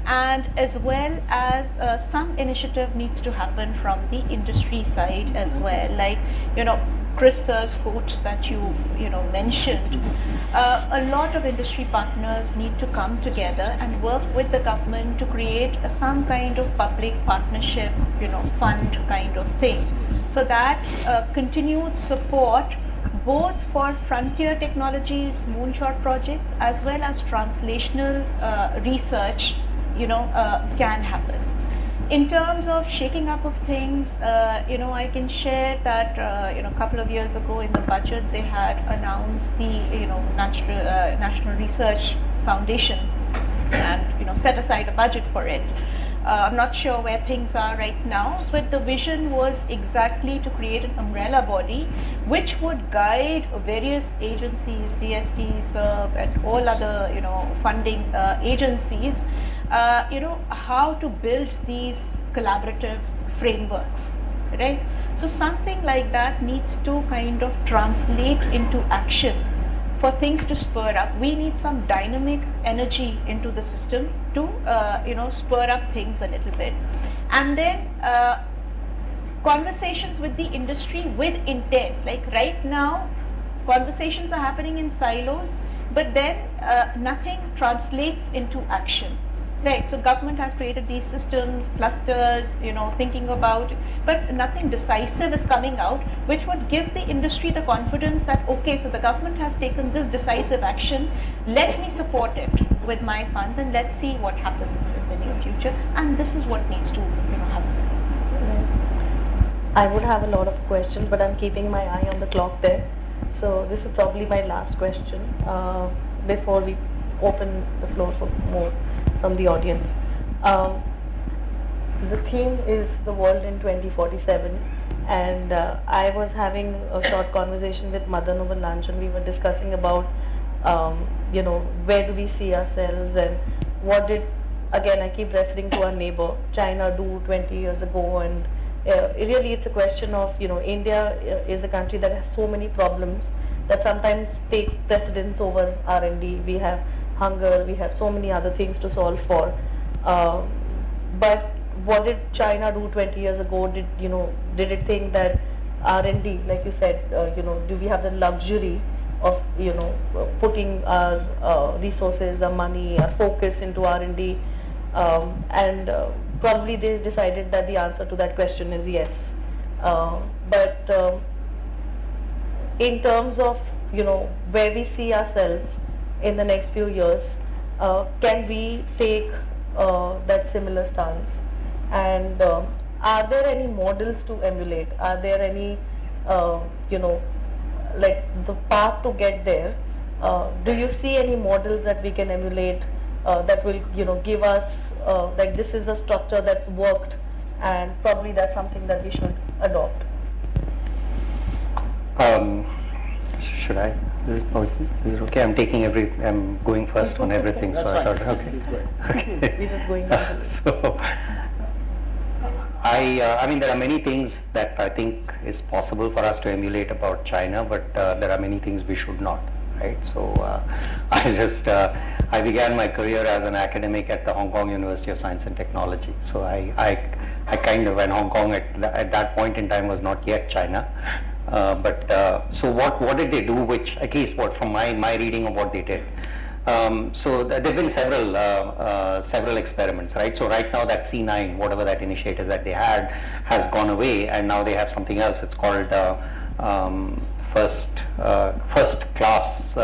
[SPEAKER 5] and as well as some initiative needs to happen from the industry side as well. Like Chris sir's quote that you mentioned, a lot of industry partners need to come together and work with the government to create some kind of public partnership, fund kind of thing, so that continued support both for frontier technologies, moonshot projects, as well as translational research, can happen. In terms of shaking up of things, I can share that a couple of years ago in the budget they had announced the National Research Foundation and set aside a budget for it. I'm not sure where things are right now, but the vision was exactly to create an umbrella body which would guide various agencies, DST, SERB, and all other, funding agencies, how to build these collaborative frameworks, right? So something like that needs to kind of translate into action. For things to spur up, we need some dynamic energy into the system to, spur up things a little bit. And then conversations with the industry with intent. Like right now, conversations are happening in silos, but then nothing translates into action. Right, so government has created these systems, clusters, thinking about, but nothing decisive is coming out, which would give the industry the confidence that, okay, so the government has taken this decisive action, let me support it with my funds and let's see what happens in the near future. And this is what needs to, happen.
[SPEAKER 2] I would have a lot of questions, but I'm keeping my eye on the clock there. So this is probably my last question before we open the floor for more from the audience. The theme is the world in 2047, and I was having a short conversation with Madan over lunch, and we were discussing about where do we see ourselves, and what did, again I keep referring to our neighbor China do 20 years ago, and really it's a question of India is a country that has so many problems that sometimes take precedence over R&D. We have hunger, we have so many other things to solve for. But what did China do 20 years ago? Did it think that R&D, like you said, do we have the luxury of putting our resources, our money, our focus into R&D? And probably they decided that the answer to that question is yes. But in terms of where we see ourselves in the next few years, can we take that similar stance? And are there any models to emulate? Are there any, like the path to get there? Do you see any models that we can emulate that will, give us, like this is a structure that's worked, and probably that's something that we should adopt?
[SPEAKER 3] Should I? Is it okay? I'm going first on everything, so I thought, okay. Okay.
[SPEAKER 2] We're just going down.
[SPEAKER 3] So, I mean, there are many things that I think is possible for us to emulate about China, but there are many things we should not, right? So, I began my career as an academic at the Hong Kong University of Science and Technology. So I kind of, when Hong Kong at that point in time was not yet China. So what did they do, which at least from my reading of what they did. So there have been several experiments, right? So right now that C9, whatever that initiative that they had, has gone away, and now they have something else. It's called first class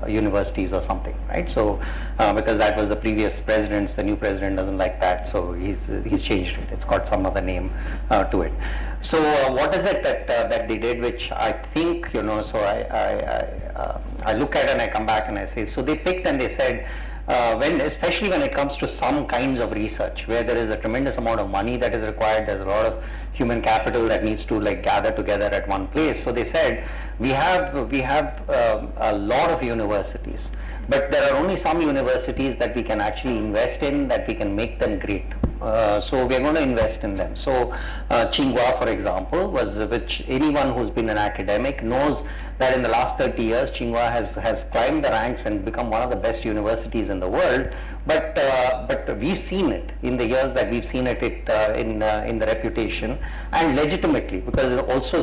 [SPEAKER 3] universities or something, right? So because that was the previous president's, the new president doesn't like that, so he's changed it. It's got some other name to it. So what is it that they did, which I think, so I look at it and I come back and I say, so they picked and they said, especially when it comes to some kinds of research where there is a tremendous amount of money that is required, there's a lot of human capital that needs to gather together at one place. So they said, we have a lot of universities, but there are only some universities that we can actually invest in, that we can make them great. So we are going to invest in them. So Tsinghua, for example, which anyone who's been an academic knows that in the last 30 years, Tsinghua has climbed the ranks and become one of the best universities in the world. But we've seen it in the years that we've seen it in the reputation, and legitimately, because also,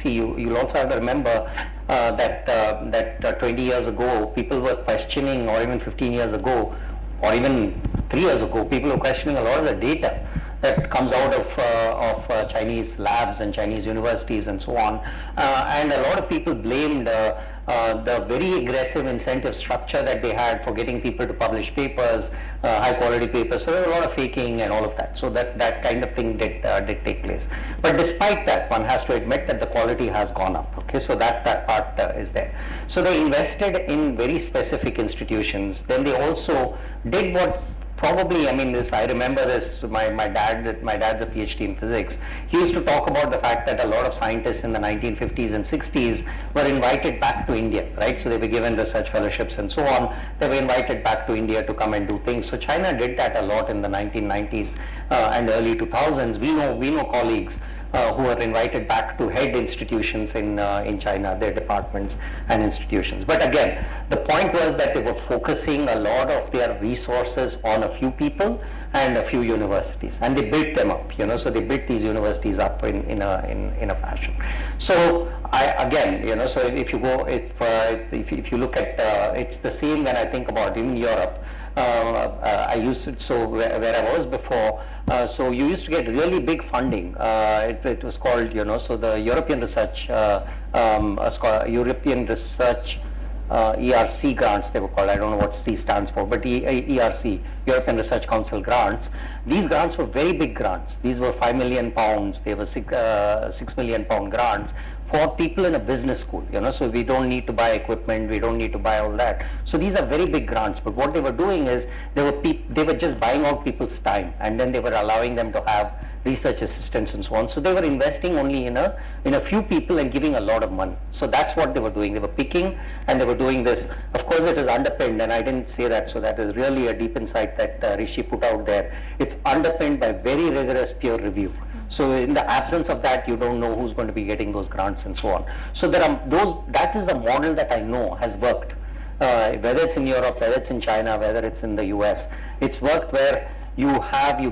[SPEAKER 3] you'll also have to remember that 20 years ago, people were questioning, or even 15 years ago, or even 3 years ago, people were questioning a lot of the data that comes out of Chinese labs and Chinese universities and so on, and a lot of people blamed the very aggressive incentive structure that they had for getting people to publish papers, high quality papers. So there was a lot of faking and all of that. So that kind of thing did take place. But despite that, one has to admit that the quality has gone up. Okay, so that part is there. So they invested in very specific institutions. Then they also did what probably, I mean, this, I remember this, my dad's a PhD in physics. He used to talk about the fact that a lot of scientists in the 1950s and 60s were invited back to India, right? So they were given research fellowships and so on. They were invited back to India to come and do things. So China did that a lot in the 1990s and early 2000s. We know colleagues who were invited back to head institutions in China, their departments and institutions. But again, the point was that they were focusing a lot of their resources on a few people and a few universities, and they built them up. So they built these universities up in a fashion. So so if you go, if you look at, it's the same when I think about in Europe. I used it, so where I was before, so you used to get really big funding. It was called, so the European Research, European Research ERC grants, they were called. I don't know what C stands for, but ERC, European Research Council grants. These grants were very big grants. These were £5 million. They were £6 million grants for people in a business school. So we don't need to buy equipment. We don't need to buy all that. So these are very big grants. But what they were doing is they were just buying out people's time, and then they were allowing them to have research assistants and so on. So they were investing only in a few people and giving a lot of money. So that's what they were doing. They were picking and they were doing this. Of course, it is underpinned, and I didn't say that, so that is really a deep insight that Rishi put out there. It's underpinned by very rigorous peer review. So in the absence of that, you don't know who's going to be getting those grants and so on. So there are that is a model that I know has worked. Whether it's in Europe, whether it's in China, whether it's in the US, it's worked where you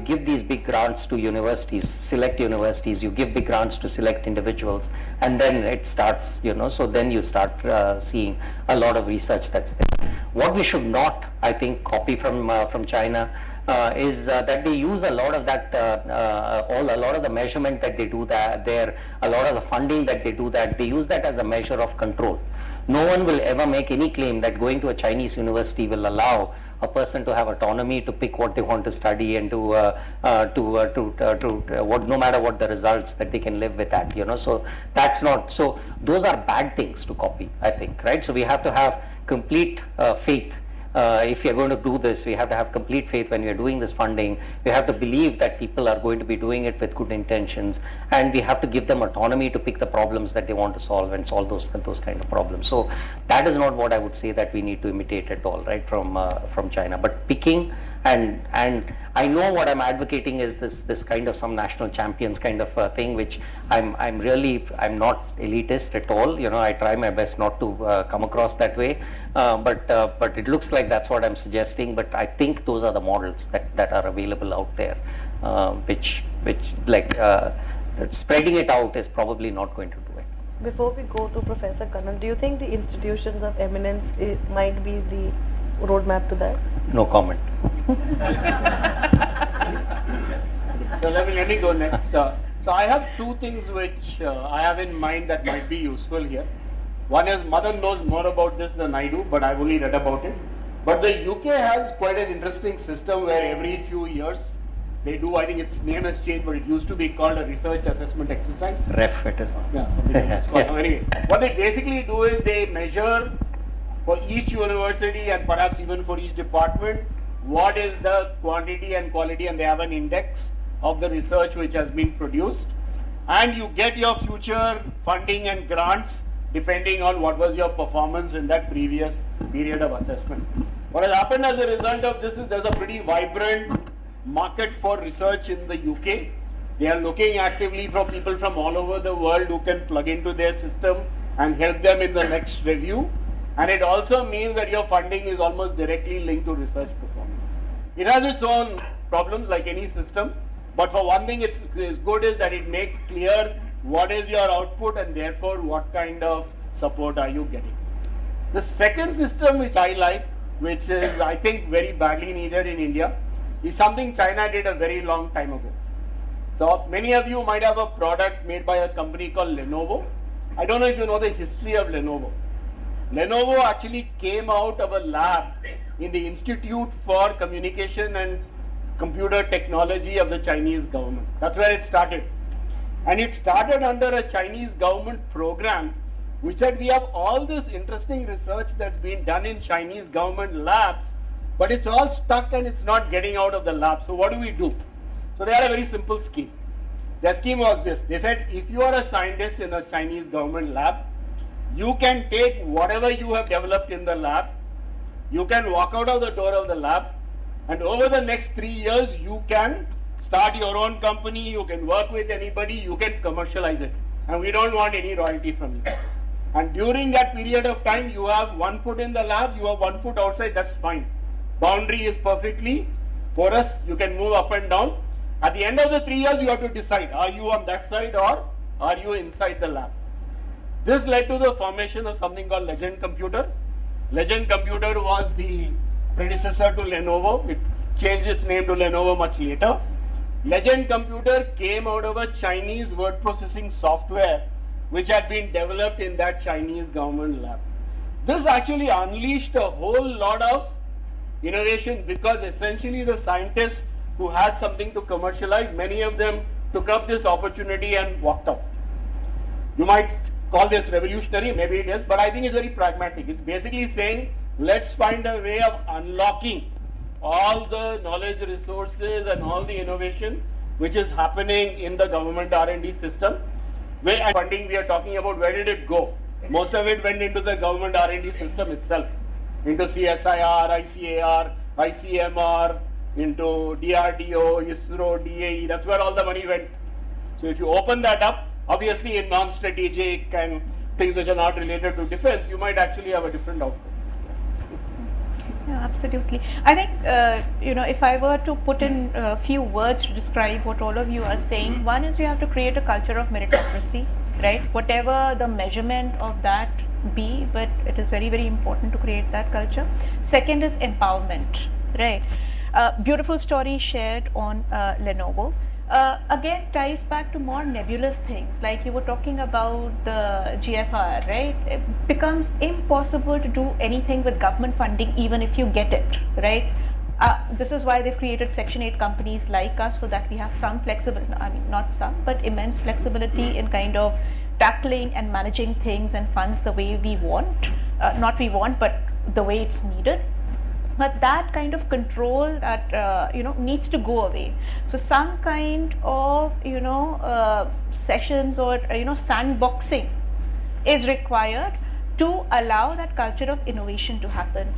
[SPEAKER 3] give these big grants to universities, select universities, you give big grants to select individuals, and then it starts, so then you start seeing a lot of research that's there. What we should not, I think, copy from China is that they use a lot of that, a lot of the measurement that they do there, a lot of the funding that they do that, they use that as a measure of control. No one will ever make any claim that going to a Chinese university will allow a person to have autonomy to pick what they want to study and to no matter what the results, that they can live with that. So that's not, so those are bad things to copy, I think, right? So we have to have complete faith. If you're going to do this, we have to have complete faith when we're doing this funding. We have to believe that people are going to be doing it with good intentions, and we have to give them autonomy to pick the problems that they want to solve and solve those kind of problems. So that is not what I would say that we need to imitate at all, right, from China. But picking and I know what I'm advocating is this kind of some national champions kind of thing, which I'm not elitist at all. I try my best not to come across that way, but it looks like that's what I'm suggesting. But I think those are the models that are available out there, which like spreading it out is probably not going to do it.
[SPEAKER 6] Before we go to Professor Kannan, do you think the institutions of eminence might be the roadmap to that?
[SPEAKER 3] No comment.
[SPEAKER 4] So let me go next. So I have two things which I have in mind that might be useful here. One is Madan knows more about this than I do, but I've only read about it. But the UK has quite an interesting system where every few years they do, I think its name has changed, but it used to be called a research assessment exercise.
[SPEAKER 3] Ref, it is.
[SPEAKER 4] Yeah, something like that. Anyway, what they basically do is they measure for each university and perhaps even for each department what is the quantity and quality, and they have an index of the research which has been produced, and you get your future funding and grants depending on what was your performance in that previous period of assessment. What has happened as a result of this is there's a pretty vibrant market for research in the UK. They are looking actively for people from all over the world who can plug into their system and help them in the next review. And it also means that your funding is almost directly linked to research performance. It has its own problems like any system, but for one thing it's good is that it makes clear what is your output and therefore what kind of support are you getting. The second system which I like, which is I think very badly needed in India, is something China did a very long time ago. So many of you might have a product made by a company called Lenovo. I don't know if you know the history of Lenovo. Lenovo actually came out of a lab in the Institute for Communication and Computer Technology of the Chinese government. That's where it started. And it started under a Chinese government program which said we have all this interesting research that's been done in Chinese government labs. but it's all stuck and it's not getting out of the lab. So what do we do? So they had a very simple scheme. Their scheme was this. They said, if you are a scientist in a Chinese government lab, you can take whatever you have developed in the lab, you can walk out of the door of the lab, and over the next 3 years, you can start your own company, you can work with anybody, you can commercialize it. And we don't want any royalty from you. And during that period of time, you have 1 foot in the lab, you have 1 foot outside, that's fine. Boundary is perfectly porous, you can move up and down. At the end of the 3 years, you have to decide, are you on that side or are you inside the lab? This led to the formation of something called Legend Computer. Legend Computer was the predecessor to Lenovo. It changed its name to Lenovo much later. Legend Computer came out of a Chinese word processing software which had been developed in that Chinese government lab. This actually unleashed a whole lot of innovation because essentially the scientists who had something to commercialize, many of them took up this opportunity and walked out. You might call this revolutionary, maybe it is, but I think it's very pragmatic. It's basically saying, let's find a way of unlocking all the knowledge resources and all the innovation which is happening in the government R&D system. Where funding we are talking about, where did it go? Most of it went into the government R&D system itself, into CSIR, ICAR, ICMR, into DRDO, ISRO, DAE, that's where all the money went. So if you open that up, obviously in non-strategic and things which are not related to defense, you might actually have a different outcome.
[SPEAKER 5] Yeah, absolutely. I think, if I were to put in a few words to describe what all of you are saying, one is we have to create a culture of meritocracy, right? Whatever the measurement of that be, but it is very, very important to create that culture. Second is empowerment, right? Beautiful story shared on Lenovo. Again, ties back to more nebulous things, like you were talking about the GFR, right? It becomes impossible to do anything with government funding, even if you get it, right? This is why they've created Section 8 companies like us, so that we have some flexibility, I mean, not some, but immense flexibility in kind of tackling and managing things and funds the way we want, not we want, but the way it's needed. But that kind of control that needs to go away. So some kind of sessions or sandboxing is required to allow that culture of innovation to happen.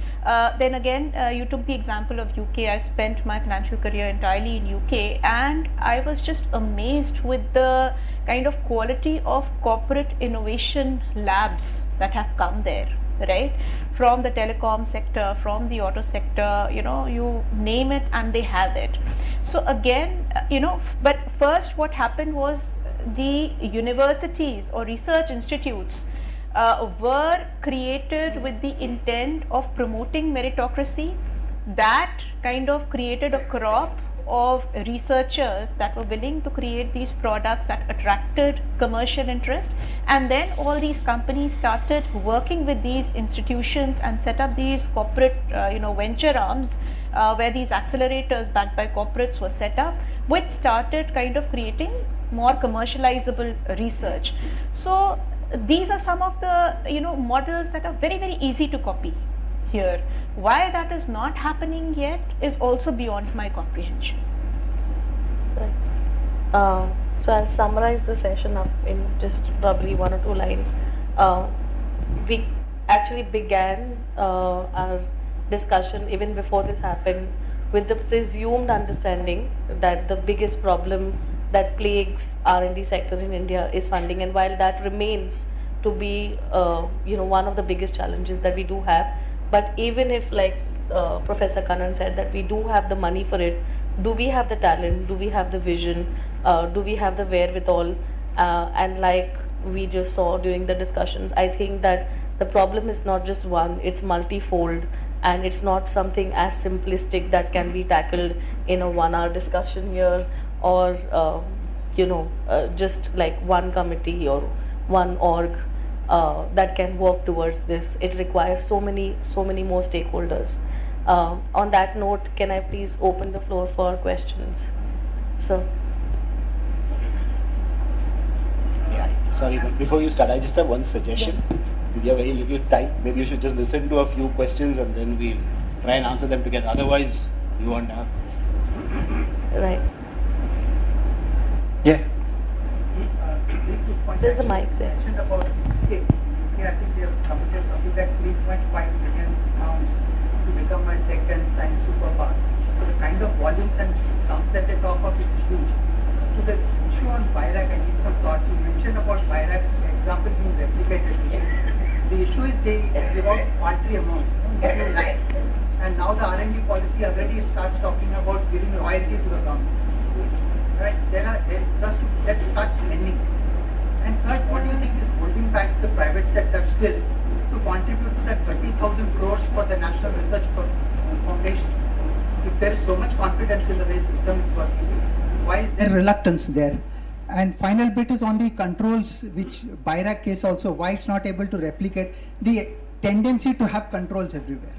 [SPEAKER 5] Then again, you took the example of UK. I spent my financial career entirely in UK, and I was just amazed with the kind of quality of corporate innovation labs that have come there, right? From the telecom sector, from the auto sector, you name it and they have it. So again, but first what happened was the universities or research institutes were created with the intent of promoting meritocracy. That kind of created a crop of researchers that were willing to create these products that attracted commercial interest, and then all these companies started working with these institutions and set up these corporate venture arms where these accelerators backed by corporates were set up, which started kind of creating more commercializable research. So these are some of the models that are very, very easy to copy here. Why that is not happening yet is also beyond my comprehension.
[SPEAKER 6] Right. So I'll summarize the session up in just probably 1 or 2 lines. We actually began our discussion even before this happened with the presumed understanding that the biggest problem that plagues R&D sector in India is funding, and while that remains to be one of the biggest challenges that we do have, but even if, like Professor Kannan said, that we do have the money for it, do we have the talent, do we have the vision, do we have the wherewithal, and like we just saw during the discussions, I think that the problem is not just one, it's multifold, and it's not something as simplistic that can be tackled in a 1-hour discussion here, or just like one committee or one org that can work towards this. It requires so many more stakeholders. On that note, can I please open the floor for questions? So.
[SPEAKER 4] Yeah, sorry, but before you start, I just have one suggestion.
[SPEAKER 6] Yes.
[SPEAKER 4] We have very little time. Maybe you should just listen to a few questions and then we'll try and answer them together. Otherwise, you won't have.
[SPEAKER 6] Right.
[SPEAKER 3] Yeah.
[SPEAKER 6] There's a mic there.
[SPEAKER 7] Mentioned about UK. I think they have committed something like 3.5 billion pounds to become a tech and science superpower. So the kind of volumes and sums that they talk of is huge. So the issue on BIRAC, I need some thoughts. You mentioned about BIRAC, the example being replicated. The issue is they give out paltry amounts, very nice. And now the R&D policy already starts talking about giving royalty to the government. Right? Let's start spending. And third, what do you think is holding back the private sector still to contribute to that 30,000 crores for the National Research Foundation? If there is so much confidence in the way system is working, why is there reluctance there? And final bit is on the controls, which BIRAC case also, why it's not able to replicate the tendency to have controls everywhere.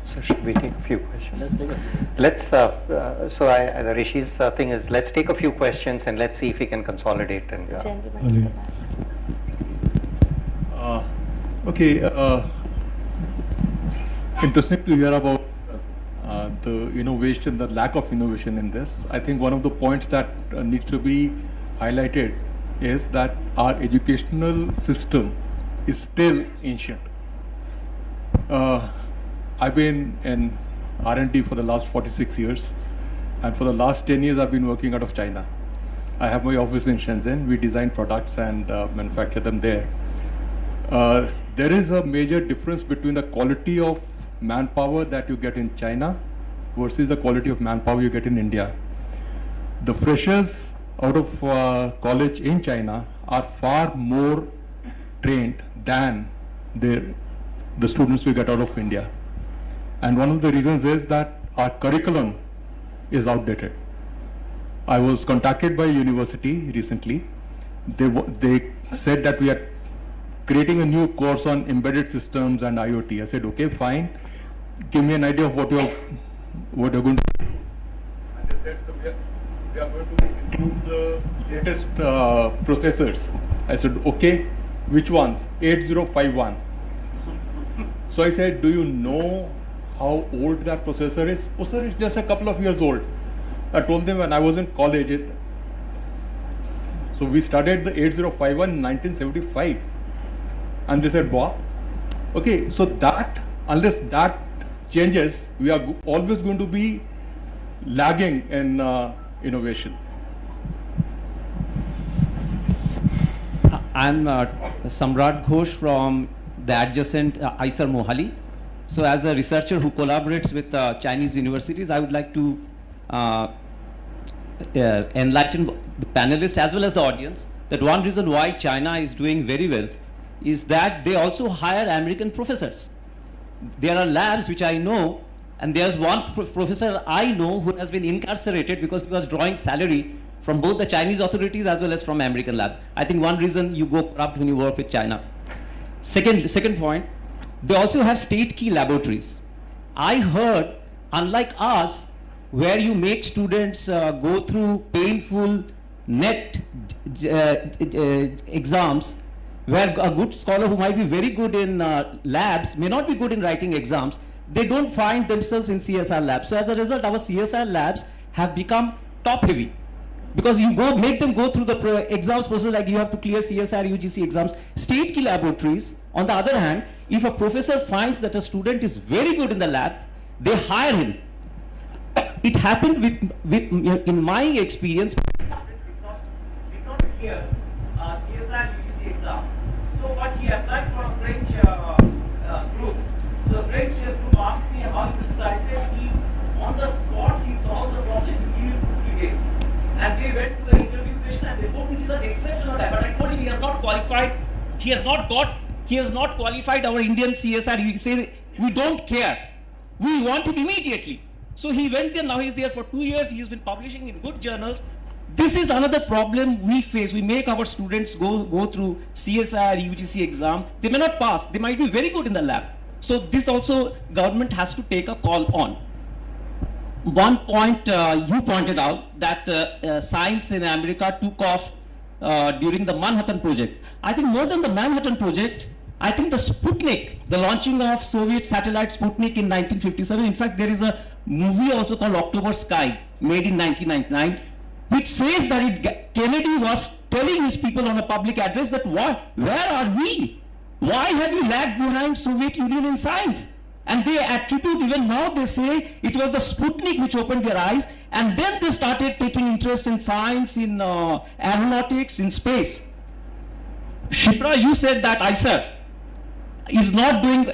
[SPEAKER 3] So should we take a few questions?
[SPEAKER 4] Let's take a few.
[SPEAKER 3] Let's, the Rishi's thing is, let's take a few questions and let's see if we can consolidate and.
[SPEAKER 6] Gentleman.
[SPEAKER 8] Interesting to hear about the innovation, the lack of innovation in this. I think one of the points that needs to be highlighted is that our educational system is still ancient. I've been in R&D for the last 46 years, and for the last 10 years I've been working out of China. I have my office in Shenzhen. We design products and manufacture them there. There is a major difference between the quality of manpower that you get in China versus the quality of manpower you get in India. The freshers out of college in China are far more trained than the students we get out of India. And one of the reasons is that our curriculum is outdated. I was contacted by a university recently. They said that we are creating a new course on embedded systems and IoT. I said, okay, fine. Give me an idea of what you're going to do. And they said, we are going to include the latest processors. I said, okay, which ones? 8051. So I said, do you know how old that processor is? Oh sir, it's just a couple of years old. I told them when I was in college. So we started the 8051 in 1975. And they said, wow. Okay, so that, unless that changes, we are always going to be lagging in innovation.
[SPEAKER 9] I'm Samrat Ghosh from the adjacent ISR Mohali. So as a researcher who collaborates with Chinese universities, I would like to enlighten the panelists as well as the audience that one reason why China is doing very well is that they also hire American professors. There are labs which I know, and there's one professor I know who has been incarcerated because he was drawing salary from both the Chinese authorities as well as from American lab. I think one reason you go corrupt when you work with China. Second point, they also have state key laboratories. I heard, unlike us, where you make students go through painful net exams, where a good scholar who might be very good in labs may not be good in writing exams, they don't find themselves in CSR labs. So as a result, our CSR labs have become top heavy. Because you make them go through the exams process, like you have to clear CSR, UGC exams. State key laboratories, on the other hand, if a professor finds that a student is very good in the lab, they hire him. It happened in my experience, did not clear CSR, UGC exam. So what he applied for a French group. So the French group asked me about this, I said, on the spot he solves the problem, he give you 3 days. And they went to the interview session and they told me these are exceptional guy. But I told him he has not qualified. He has not qualified our Indian CSR. He said, we don't care. We want him immediately. So he went there, now he's there for 2 years. He has been publishing in good journals. This is another problem we face. We make our students go through CSR, UGC exam. They may not pass. They might be very good in the lab. So this also government has to take a call on. One point you pointed out that science in America took off during the Manhattan Project. I think more than the Manhattan Project, I think the Sputnik, the launching of Soviet satellite Sputnik in 1957, in fact, there is a movie also called October Sky, made in 1999, which says that Kennedy was telling his people on a public address that where are we? Why have you lagged behind Soviet Union in science? And they attribute, even now they say, it was the Sputnik which opened their eyes, and then they started taking interest in science, in aeronautics, in space. Shipra, you said that ISR is not doing,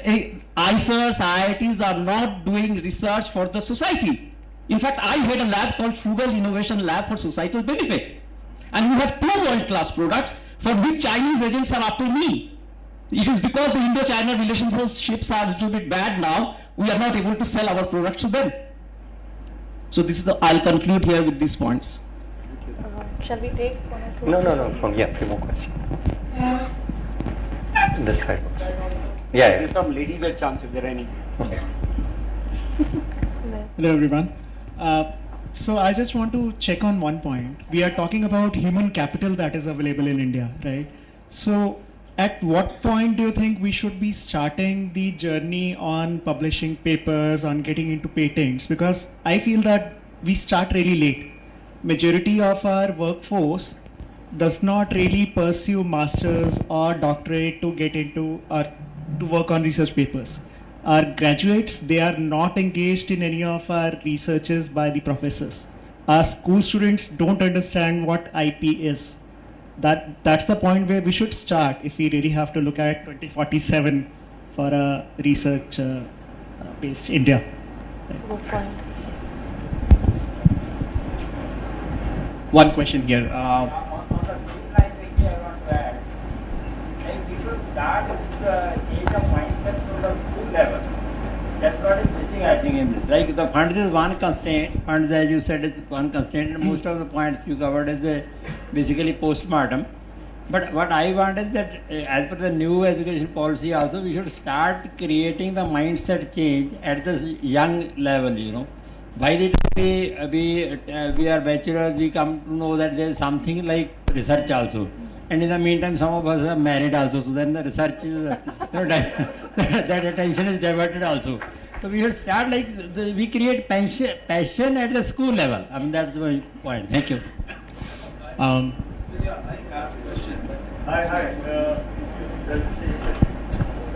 [SPEAKER 9] ISRs, IITs are not doing research for the society. In fact, I had a lab called Frugal Innovation Lab for Societal Benefit. And we have 2 world-class products for which Chinese agents are after me. It is because the Indo-China relationships are a little bit bad now, we are not able to sell our products to them. So this is I'll conclude here with these points.
[SPEAKER 6] Shall we take one or two?
[SPEAKER 3] No. Yeah, few more questions. This side also. Yeah.
[SPEAKER 4] There's some ladies a chance if there are any.
[SPEAKER 10] Hello everyone. So I just want to check on one point. We are talking about human capital that is available in India, right? So at what point do you think we should be starting the journey on publishing papers, on getting into patents? Because I feel that we start really late. Majority of our workforce does not really pursue masters or doctorate to get into or to work on research papers. Our graduates, they are not engaged in any of our researches by the professors. Our school students don't understand what IP is. That's the point where we should start if we really have to look at 2047 for a research based India.
[SPEAKER 6] Good point.
[SPEAKER 11] One question here.
[SPEAKER 7] On the same line which I want to add, like we should start change of mindset to the school level. That's what is missing, I think, in this.
[SPEAKER 11] Like the funds is one constraint. Funds, as you said, is one constraint, and most of the points you covered is basically post-mortem. But what I want is that, as per the new education policy, also we should start creating the mindset change at this young level. You know, by the time we are bachelors, we come to know that there is something like research also. And in the meantime, some of us are married also. So then the research is, that attention is diverted also. So we should start like we create passion at the school level. I mean, that's my point. Thank you.
[SPEAKER 12] I have a question. Hi.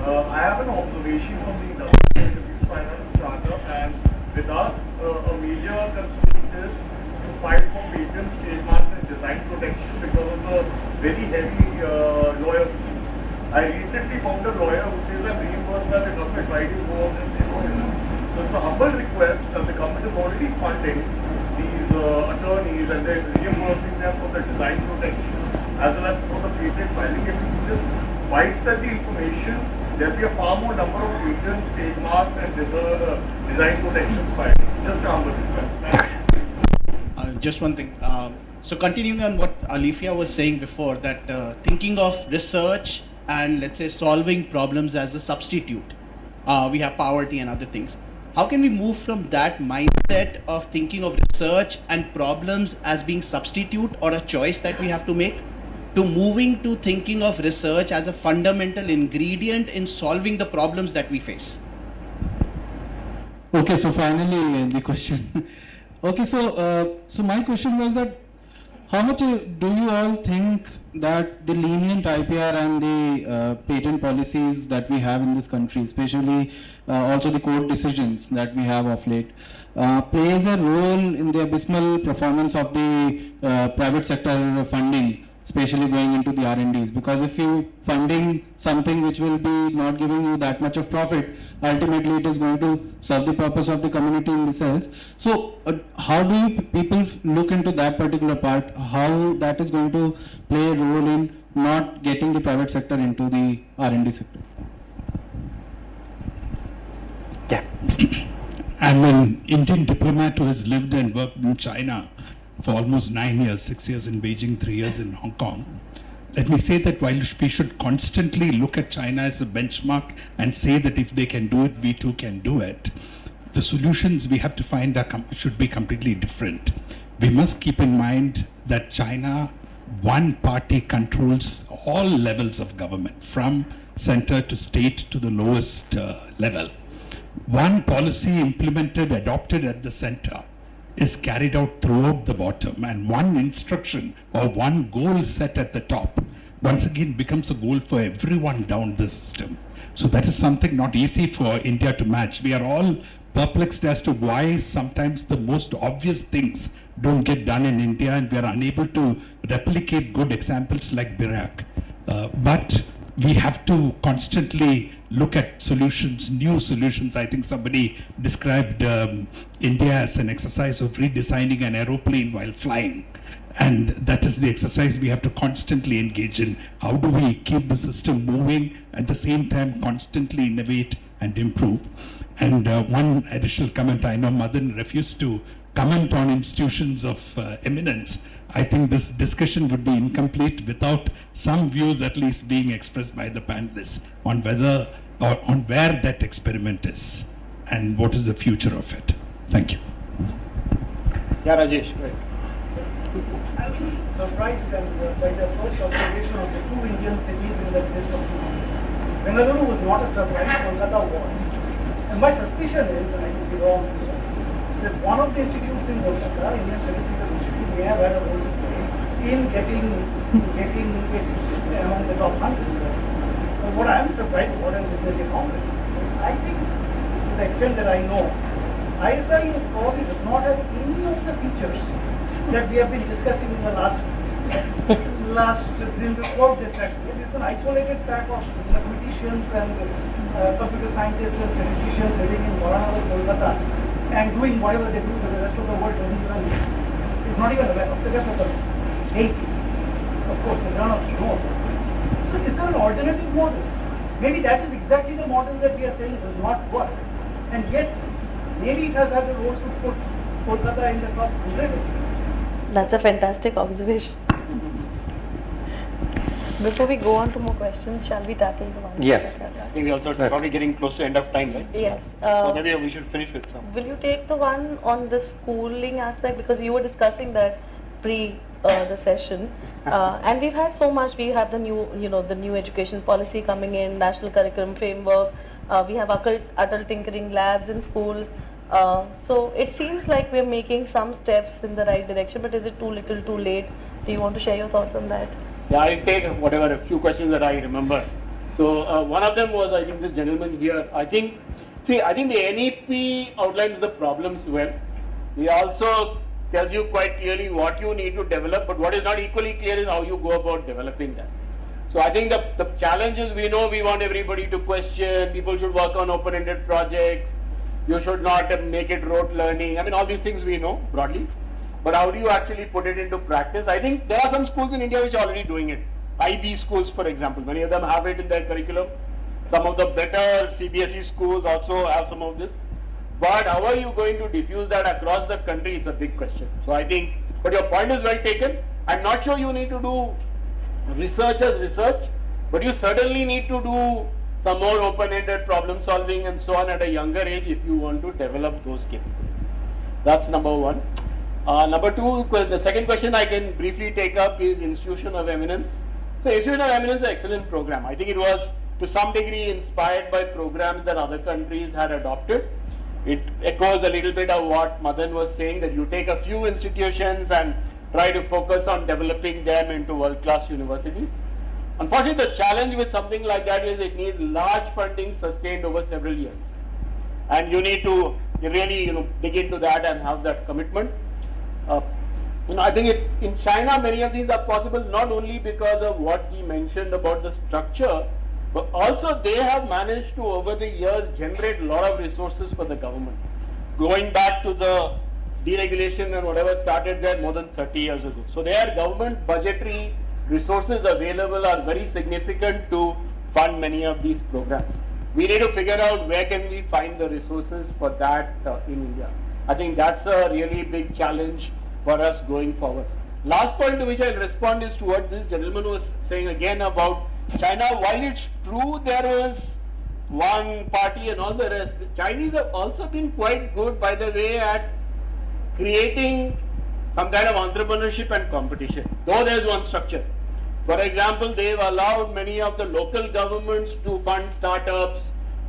[SPEAKER 12] I have an observation from the industry finance startup, and with us, a major constraint is to fight for patents, trademarks, and design protection because of the very heavy lawyer fees. I recently found a lawyer who says I'm reimbursed by the government. Why do you go out and pay for it? So it's a humble request that the government is already funding these attorneys and they're reimbursing them for the design protection as well as for the patent filing. If you just widespread the information, there'll be a far more number of patents, trademarks, and design protections filed. Just a humble request. Thank you.
[SPEAKER 11] Just one thing. So continuing on what Alifiya was saying before, that thinking of research and let's say solving problems as a substitute. We have poverty and other things. How can we move from that mindset of thinking of research and problems as being substitute or a choice that we have to make, to moving to thinking of research as a fundamental ingredient in solving the problems that we face?
[SPEAKER 13] Okay, so finally the question. Okay, so my question was that how much do you all think that the lenient IPR and the patent policies that we have in this country, especially also the court decisions that we have of late, plays a role in the abysmal performance of the private sector funding, especially going into the R&Ds? Because if you funding something which will be not giving you that much of profit, ultimately it is going to serve the purpose of the community in the sense. So how do you people look into that particular part, how that is going to play a role in not getting the private sector into the R&D sector?
[SPEAKER 3] Yeah.
[SPEAKER 14] I'm an Indian diplomat who has lived and worked in China for almost 9 years, 6 years in Beijing, 3 years in Hong Kong. Let me say that while we should constantly look at China as a benchmark and say that if they can do it, we too can do it, the solutions we have to find should be completely different. We must keep in mind that China one party controls all levels of government, from center to state to the lowest level. One policy implemented, adopted at the center is carried out throughout the bottom, and one instruction or one goal set at the top once again becomes a goal for everyone down the system. So that is something not easy for India to match. We are all perplexed as to why sometimes the most obvious things don't get done in India, and we are unable to replicate good examples like DRIIV. But we have to constantly look at solutions, new solutions. I think somebody described India as an exercise of redesigning an aeroplane while flying. And that is the exercise we have to constantly engage in. How do we keep the system moving, at the same time constantly innovate and improve? And one additional comment, I know Madan refused to comment on institutions of eminence. I think this discussion would be incomplete without some views at least being expressed by the panelists on whether or on where that experiment is and what is the future of it. Thank you.
[SPEAKER 4] Yeah, Rajesh, right.
[SPEAKER 12] I was surprised by the first observation of the two Indian cities in the list of 200. Bengaluru was not a surprise, Kolkata was. And my suspicion is, and I could be wrong here, that one of the institutes in Kolkata, Indian Statistical Institute, may have had a role to play in getting it among the top 100. But what I am surprised about is the Congress. I think, to the extent that I know, ISI probably does not have any of the features that we have been discussing in the last before this actually. It is an isolated pack of mathematicians and computer scientists and statisticians sitting in Varanasi, Kolkata, and doing whatever they do, but the rest of the world doesn't even, is not even aware of the rest of the hate. Of course, the grown-ups know. So is there an alternative model? Maybe that is exactly the model that we are saying does not work. And yet, maybe it has had a role to put Kolkata in the top 100 at least.
[SPEAKER 6] That's a fantastic observation. Before we go on to more questions, shall we tackle the one?
[SPEAKER 3] Yes.
[SPEAKER 4] I think we also probably getting close to end of time, right?
[SPEAKER 6] Yes.
[SPEAKER 4] So maybe we should finish with some.
[SPEAKER 6] Will you take the one on the schooling aspect, because you were discussing that pre the session, and we've had so much. We have the new, the new education policy coming in, national curriculum framework. We have adult tinkering labs in schools. So it seems like we're making some steps in the right direction, but is it too little, too late? Do you want to share your thoughts on that?
[SPEAKER 4] Yeah, I'll take whatever a few questions that I remember. So one of them was, I think, this gentleman here. I think the NEP outlines the problems well. He also tells you quite clearly what you need to develop, but what is not equally clear is how you go about developing that. So I think the challenges, we know we want everybody to question, people should work on open-ended projects, you should not make it rote learning. I mean, all these things we know broadly. But how do you actually put it into practice? I think there are some schools in India which are already doing it. IB schools, for example, many of them have it in their curriculum. Some of the better CBSE schools also have some of this. But how are you going to diffuse that across the country? It's a big question. So I think, but your point is well taken. I'm not sure you need to do research as research, but you certainly need to do some more open-ended problem solving and so on at a younger age if you want to develop those capabilities. That's number one. Number two, the second question I can briefly take up is Institution of Eminence. So Institution of Eminence is an excellent program. I think it was to some degree inspired by programs that other countries had adopted. It echoes a little bit of what Madan was saying, that you take a few institutions and try to focus on developing them into world-class universities. Unfortunately, the challenge with something like that is it needs large funding sustained over several years. And you need to really dig into that and have that commitment. I think in China, many of these are possible not only because of what he mentioned about the structure, but also they have managed to, over the years, generate a lot of resources for the government. Going back to the deregulation and whatever started there more than 30 years ago. So their government budgetary resources available are very significant to fund many of these programs. We need to figure out where can we find the resources for that in India. I think that's a really big challenge for us going forward. Last point to which I'll respond is to what this gentleman was saying again about China. While it's true there was one party and all the rest, the Chinese have also been quite good, by the way, at creating some kind of entrepreneurship and competition. Though there's one structure. For example, they've allowed many of the local governments to fund startups,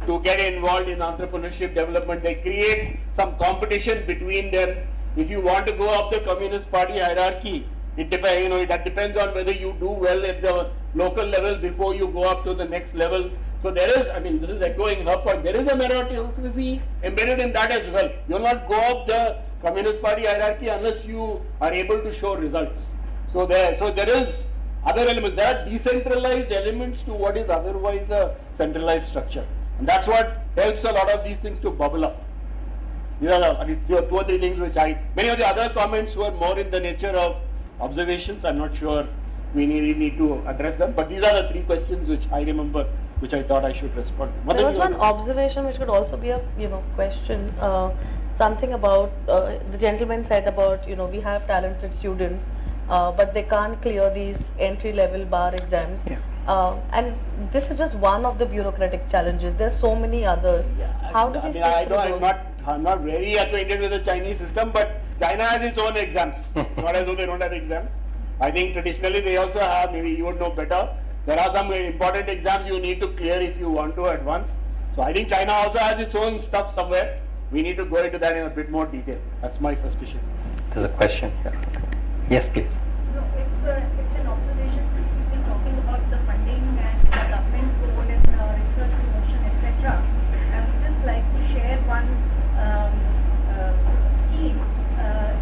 [SPEAKER 4] to get involved in entrepreneurship development. They create some competition between them. If you want to go up the Communist Party hierarchy, it depends, that depends on whether you do well at the local level before you go up to the next level. So there is, this is echoing her point, there is a meritocracy embedded in that as well. You will not go up the Communist Party hierarchy unless you are able to show results. So there is other elements. There are decentralized elements to what is otherwise a centralized structure. And that's what helps a lot of these things to bubble up. These are two or three things which many of the other comments were more in the nature of observations. I'm not sure we need to address them, but these are the three questions which I remember, which I thought I should respond to.
[SPEAKER 6] There was one observation which could also be a question. Something about the gentleman said about we have talented students, but they can't clear these entry-level bar exams.
[SPEAKER 4] Yeah.
[SPEAKER 6] And this is just one of the bureaucratic challenges. There's so many others. How do we sift through those?
[SPEAKER 4] I'm not very acquainted with the Chinese system, but China has its own exams. It's not as though they don't have exams. I think traditionally they also have, maybe you would know better, there are some important exams you need to clear if you want to advance. So I think China also has its own stuff somewhere. We need to go into that in a bit more detail. That's my suspicion.
[SPEAKER 3] There's a question here. Yes, please.
[SPEAKER 15] No, it's an observation since we've been talking about the funding and the government role in research promotion, etc. I would just like to share one scheme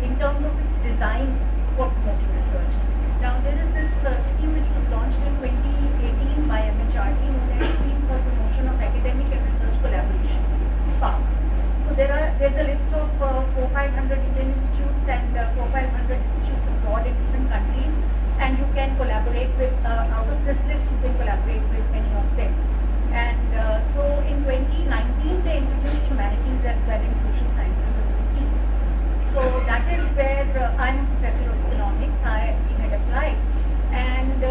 [SPEAKER 15] in terms of its design for promoting research. Now there is this scheme which was launched in 2018 by MHRD known as Scheme for Promotion of Academic and Research Collaboration, SPARC. So there's a list of 400-500 Indian institutes and 400-500 institutes abroad in different countries, and you can collaborate with, out of this list you can collaborate with many of them. And so in 2019 they introduced humanities as well in social sciences in the scheme. So that is where I'm a professor of economics, we had applied, and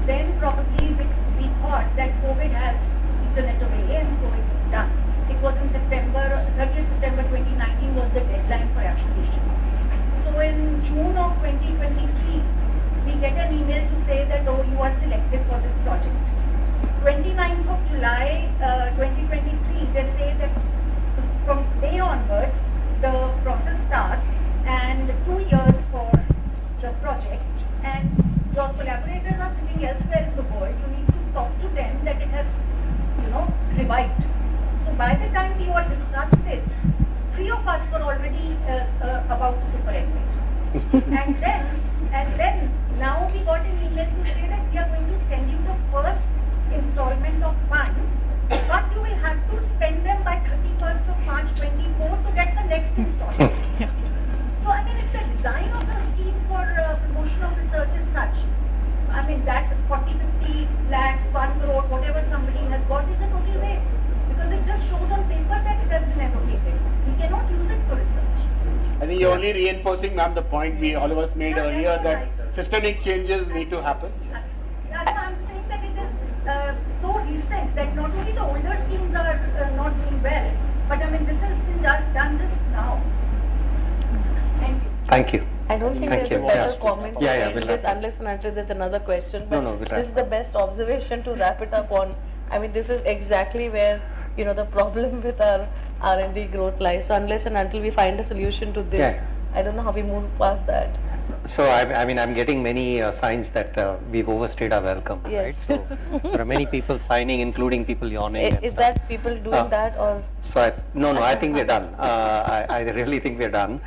[SPEAKER 15] then probably we thought that COVID has eaten it away and so it's done. It was in September, 30th September 2019 was the deadline for application. So in June of 2023, we get an email to say that, oh, you are selected for this project. 29th of July 2023, they say that from May onwards, the process starts and 2 years for the project, and your collaborators are sitting elsewhere in the world. You need to talk to them that it has, revived. So by the time we all discussed this, 3 of us were already about to superannuate. and then now we got an email to say that we are going to send you the first installment of funds, but you will have to spend them by 31st of March 24 to get the next installment. So if the design of the scheme for promotion of research is such, that 40-50 lakhs, 1 crore, whatever somebody has got is a total waste. Because it just shows on paper that it has been allocated. We cannot use it for research.
[SPEAKER 4] I think you're only reinforcing, ma'am, the point all of us made earlier that systemic changes need to happen.
[SPEAKER 15] That's why I'm saying that it is so recent that not only the older schemes are not doing well, but this has been done just now. Thank you.
[SPEAKER 3] Thank you.
[SPEAKER 6] I don't think
[SPEAKER 3] Thank
[SPEAKER 6] there's
[SPEAKER 3] you.
[SPEAKER 6] a better
[SPEAKER 3] Yeah.
[SPEAKER 6] comment to
[SPEAKER 3] Yeah,
[SPEAKER 6] make
[SPEAKER 3] we'll
[SPEAKER 6] this
[SPEAKER 3] wrap.
[SPEAKER 6] unless and until there's another question. But
[SPEAKER 3] No, we'll
[SPEAKER 6] this is
[SPEAKER 3] wrap
[SPEAKER 6] the best observation to wrap it up on. This is exactly where the problem with our R&D growth lies. So unless and until we find a solution to this,
[SPEAKER 3] Yeah.
[SPEAKER 6] I don't know how we move past that.
[SPEAKER 3] So I'm getting many signs that we've overstayed our welcome,
[SPEAKER 6] Yes.
[SPEAKER 3] right? So there are many people signing, including people yawning. and
[SPEAKER 6] Is
[SPEAKER 3] stuff.
[SPEAKER 6] that people doing that or?
[SPEAKER 3] So I think we're done. I really think we're done.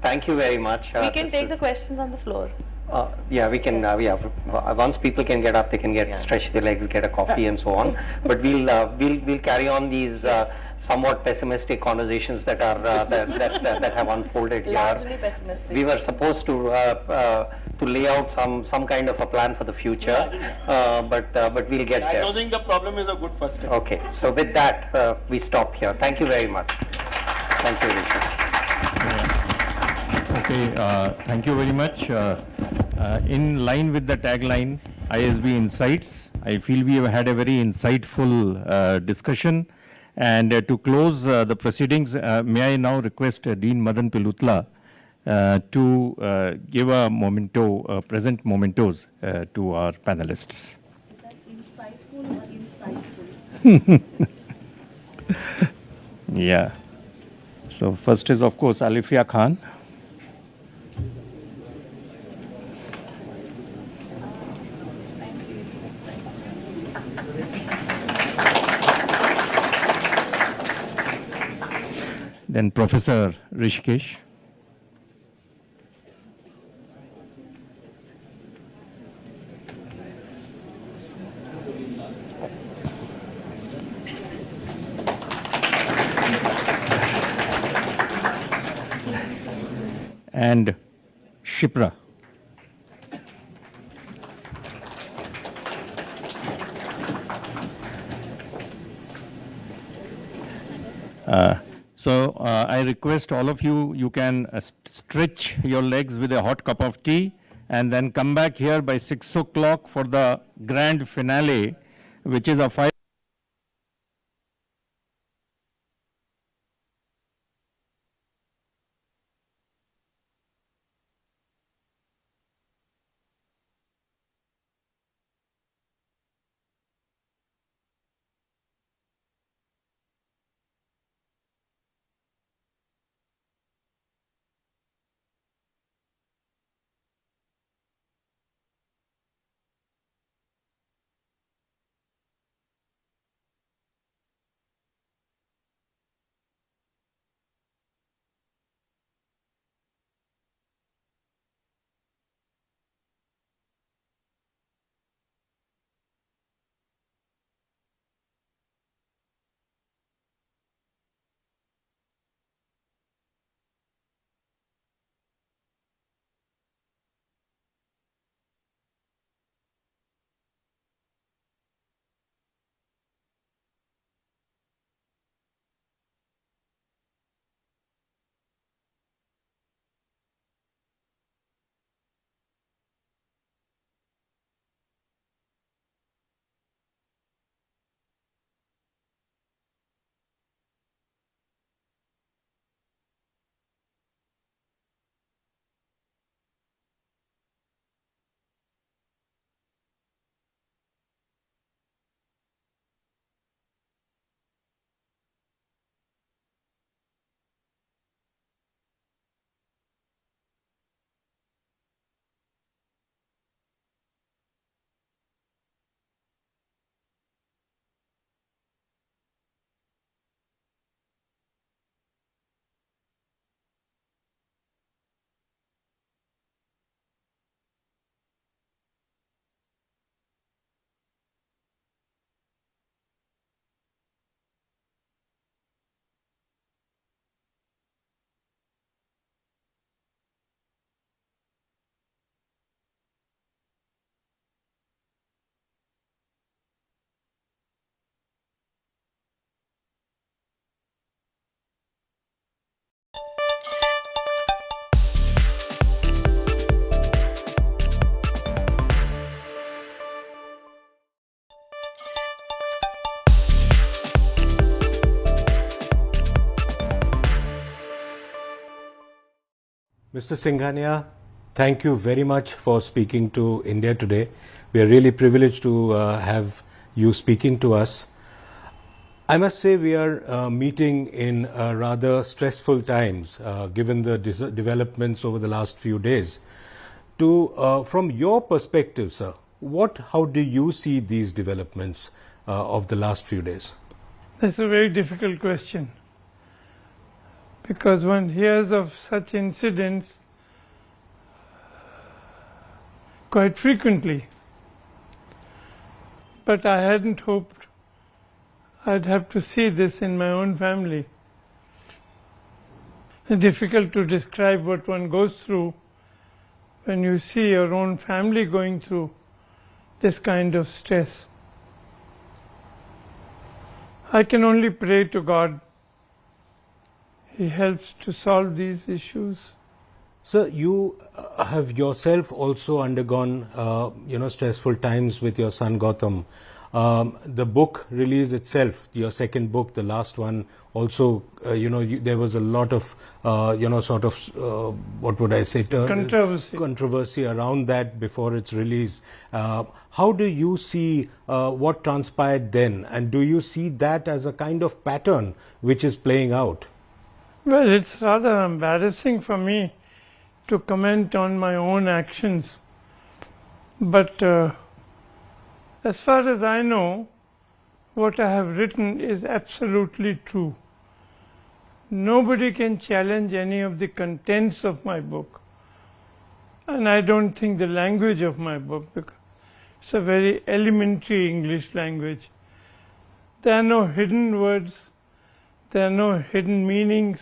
[SPEAKER 3] Thank you very much.
[SPEAKER 6] We can take the questions on the floor.
[SPEAKER 3] Yeah, we can. Once people can get up, they can stretch their legs, get a coffee, and so on. But we'll carry on these somewhat pessimistic conversations that are that have unfolded here.
[SPEAKER 6] Largely pessimistic.
[SPEAKER 3] We were supposed to lay out some kind of a plan for the future, but we'll get there.
[SPEAKER 4] Diagnosing the problem is a good first step.
[SPEAKER 3] Okay, so with that, we stop here. Thank you very much. Thank you, Rishi.
[SPEAKER 1] Okay, thank you very much. In line with the tagline, ISB Insights, I feel we have had a very insightful discussion. And to close the proceedings, may I now request Dean Madan Pillutla to give a memento, present mementos to our panelists.
[SPEAKER 6] Is that insightful or insightful?
[SPEAKER 1] Yeah. So first is, of course, Alifiya Khan. Then Professor Rishikesh. And Shipra. So I request all of you, you can stretch your legs with a hot cup of tea and then come back here by 6 o'clock for the grand finale, which is a 5.
[SPEAKER 16] Mr. Singhania, thank you very much for speaking to India today. We are really privileged to have you speaking to us. I must say we are meeting in rather stressful times given the developments over the last few days. From your perspective, sir, how do you see these developments of the last few days?
[SPEAKER 17] That's a very difficult question, because one hears of such incidents quite frequently. But I hadn't hoped I'd have to see this in my own family. It's difficult to describe what one goes through when you see your own family going through this kind of stress. I can only pray to God He helps to solve these issues.
[SPEAKER 16] Sir, you have yourself also undergone, stressful times with your son Gautam. The book release itself, your second book, the last one, also, there was a lot of, what would I say? Controversy around that before its release. How do you see what transpired then? And do you see that as a kind of pattern which is playing out?
[SPEAKER 17] Well, it's rather embarrassing for me to comment on my own actions. But as far as I know, what I have written is absolutely true. Nobody can challenge any of the contents of my book. And I don't think the language of my book, because it's a very elementary English language. There are no hidden words, there are no hidden meanings,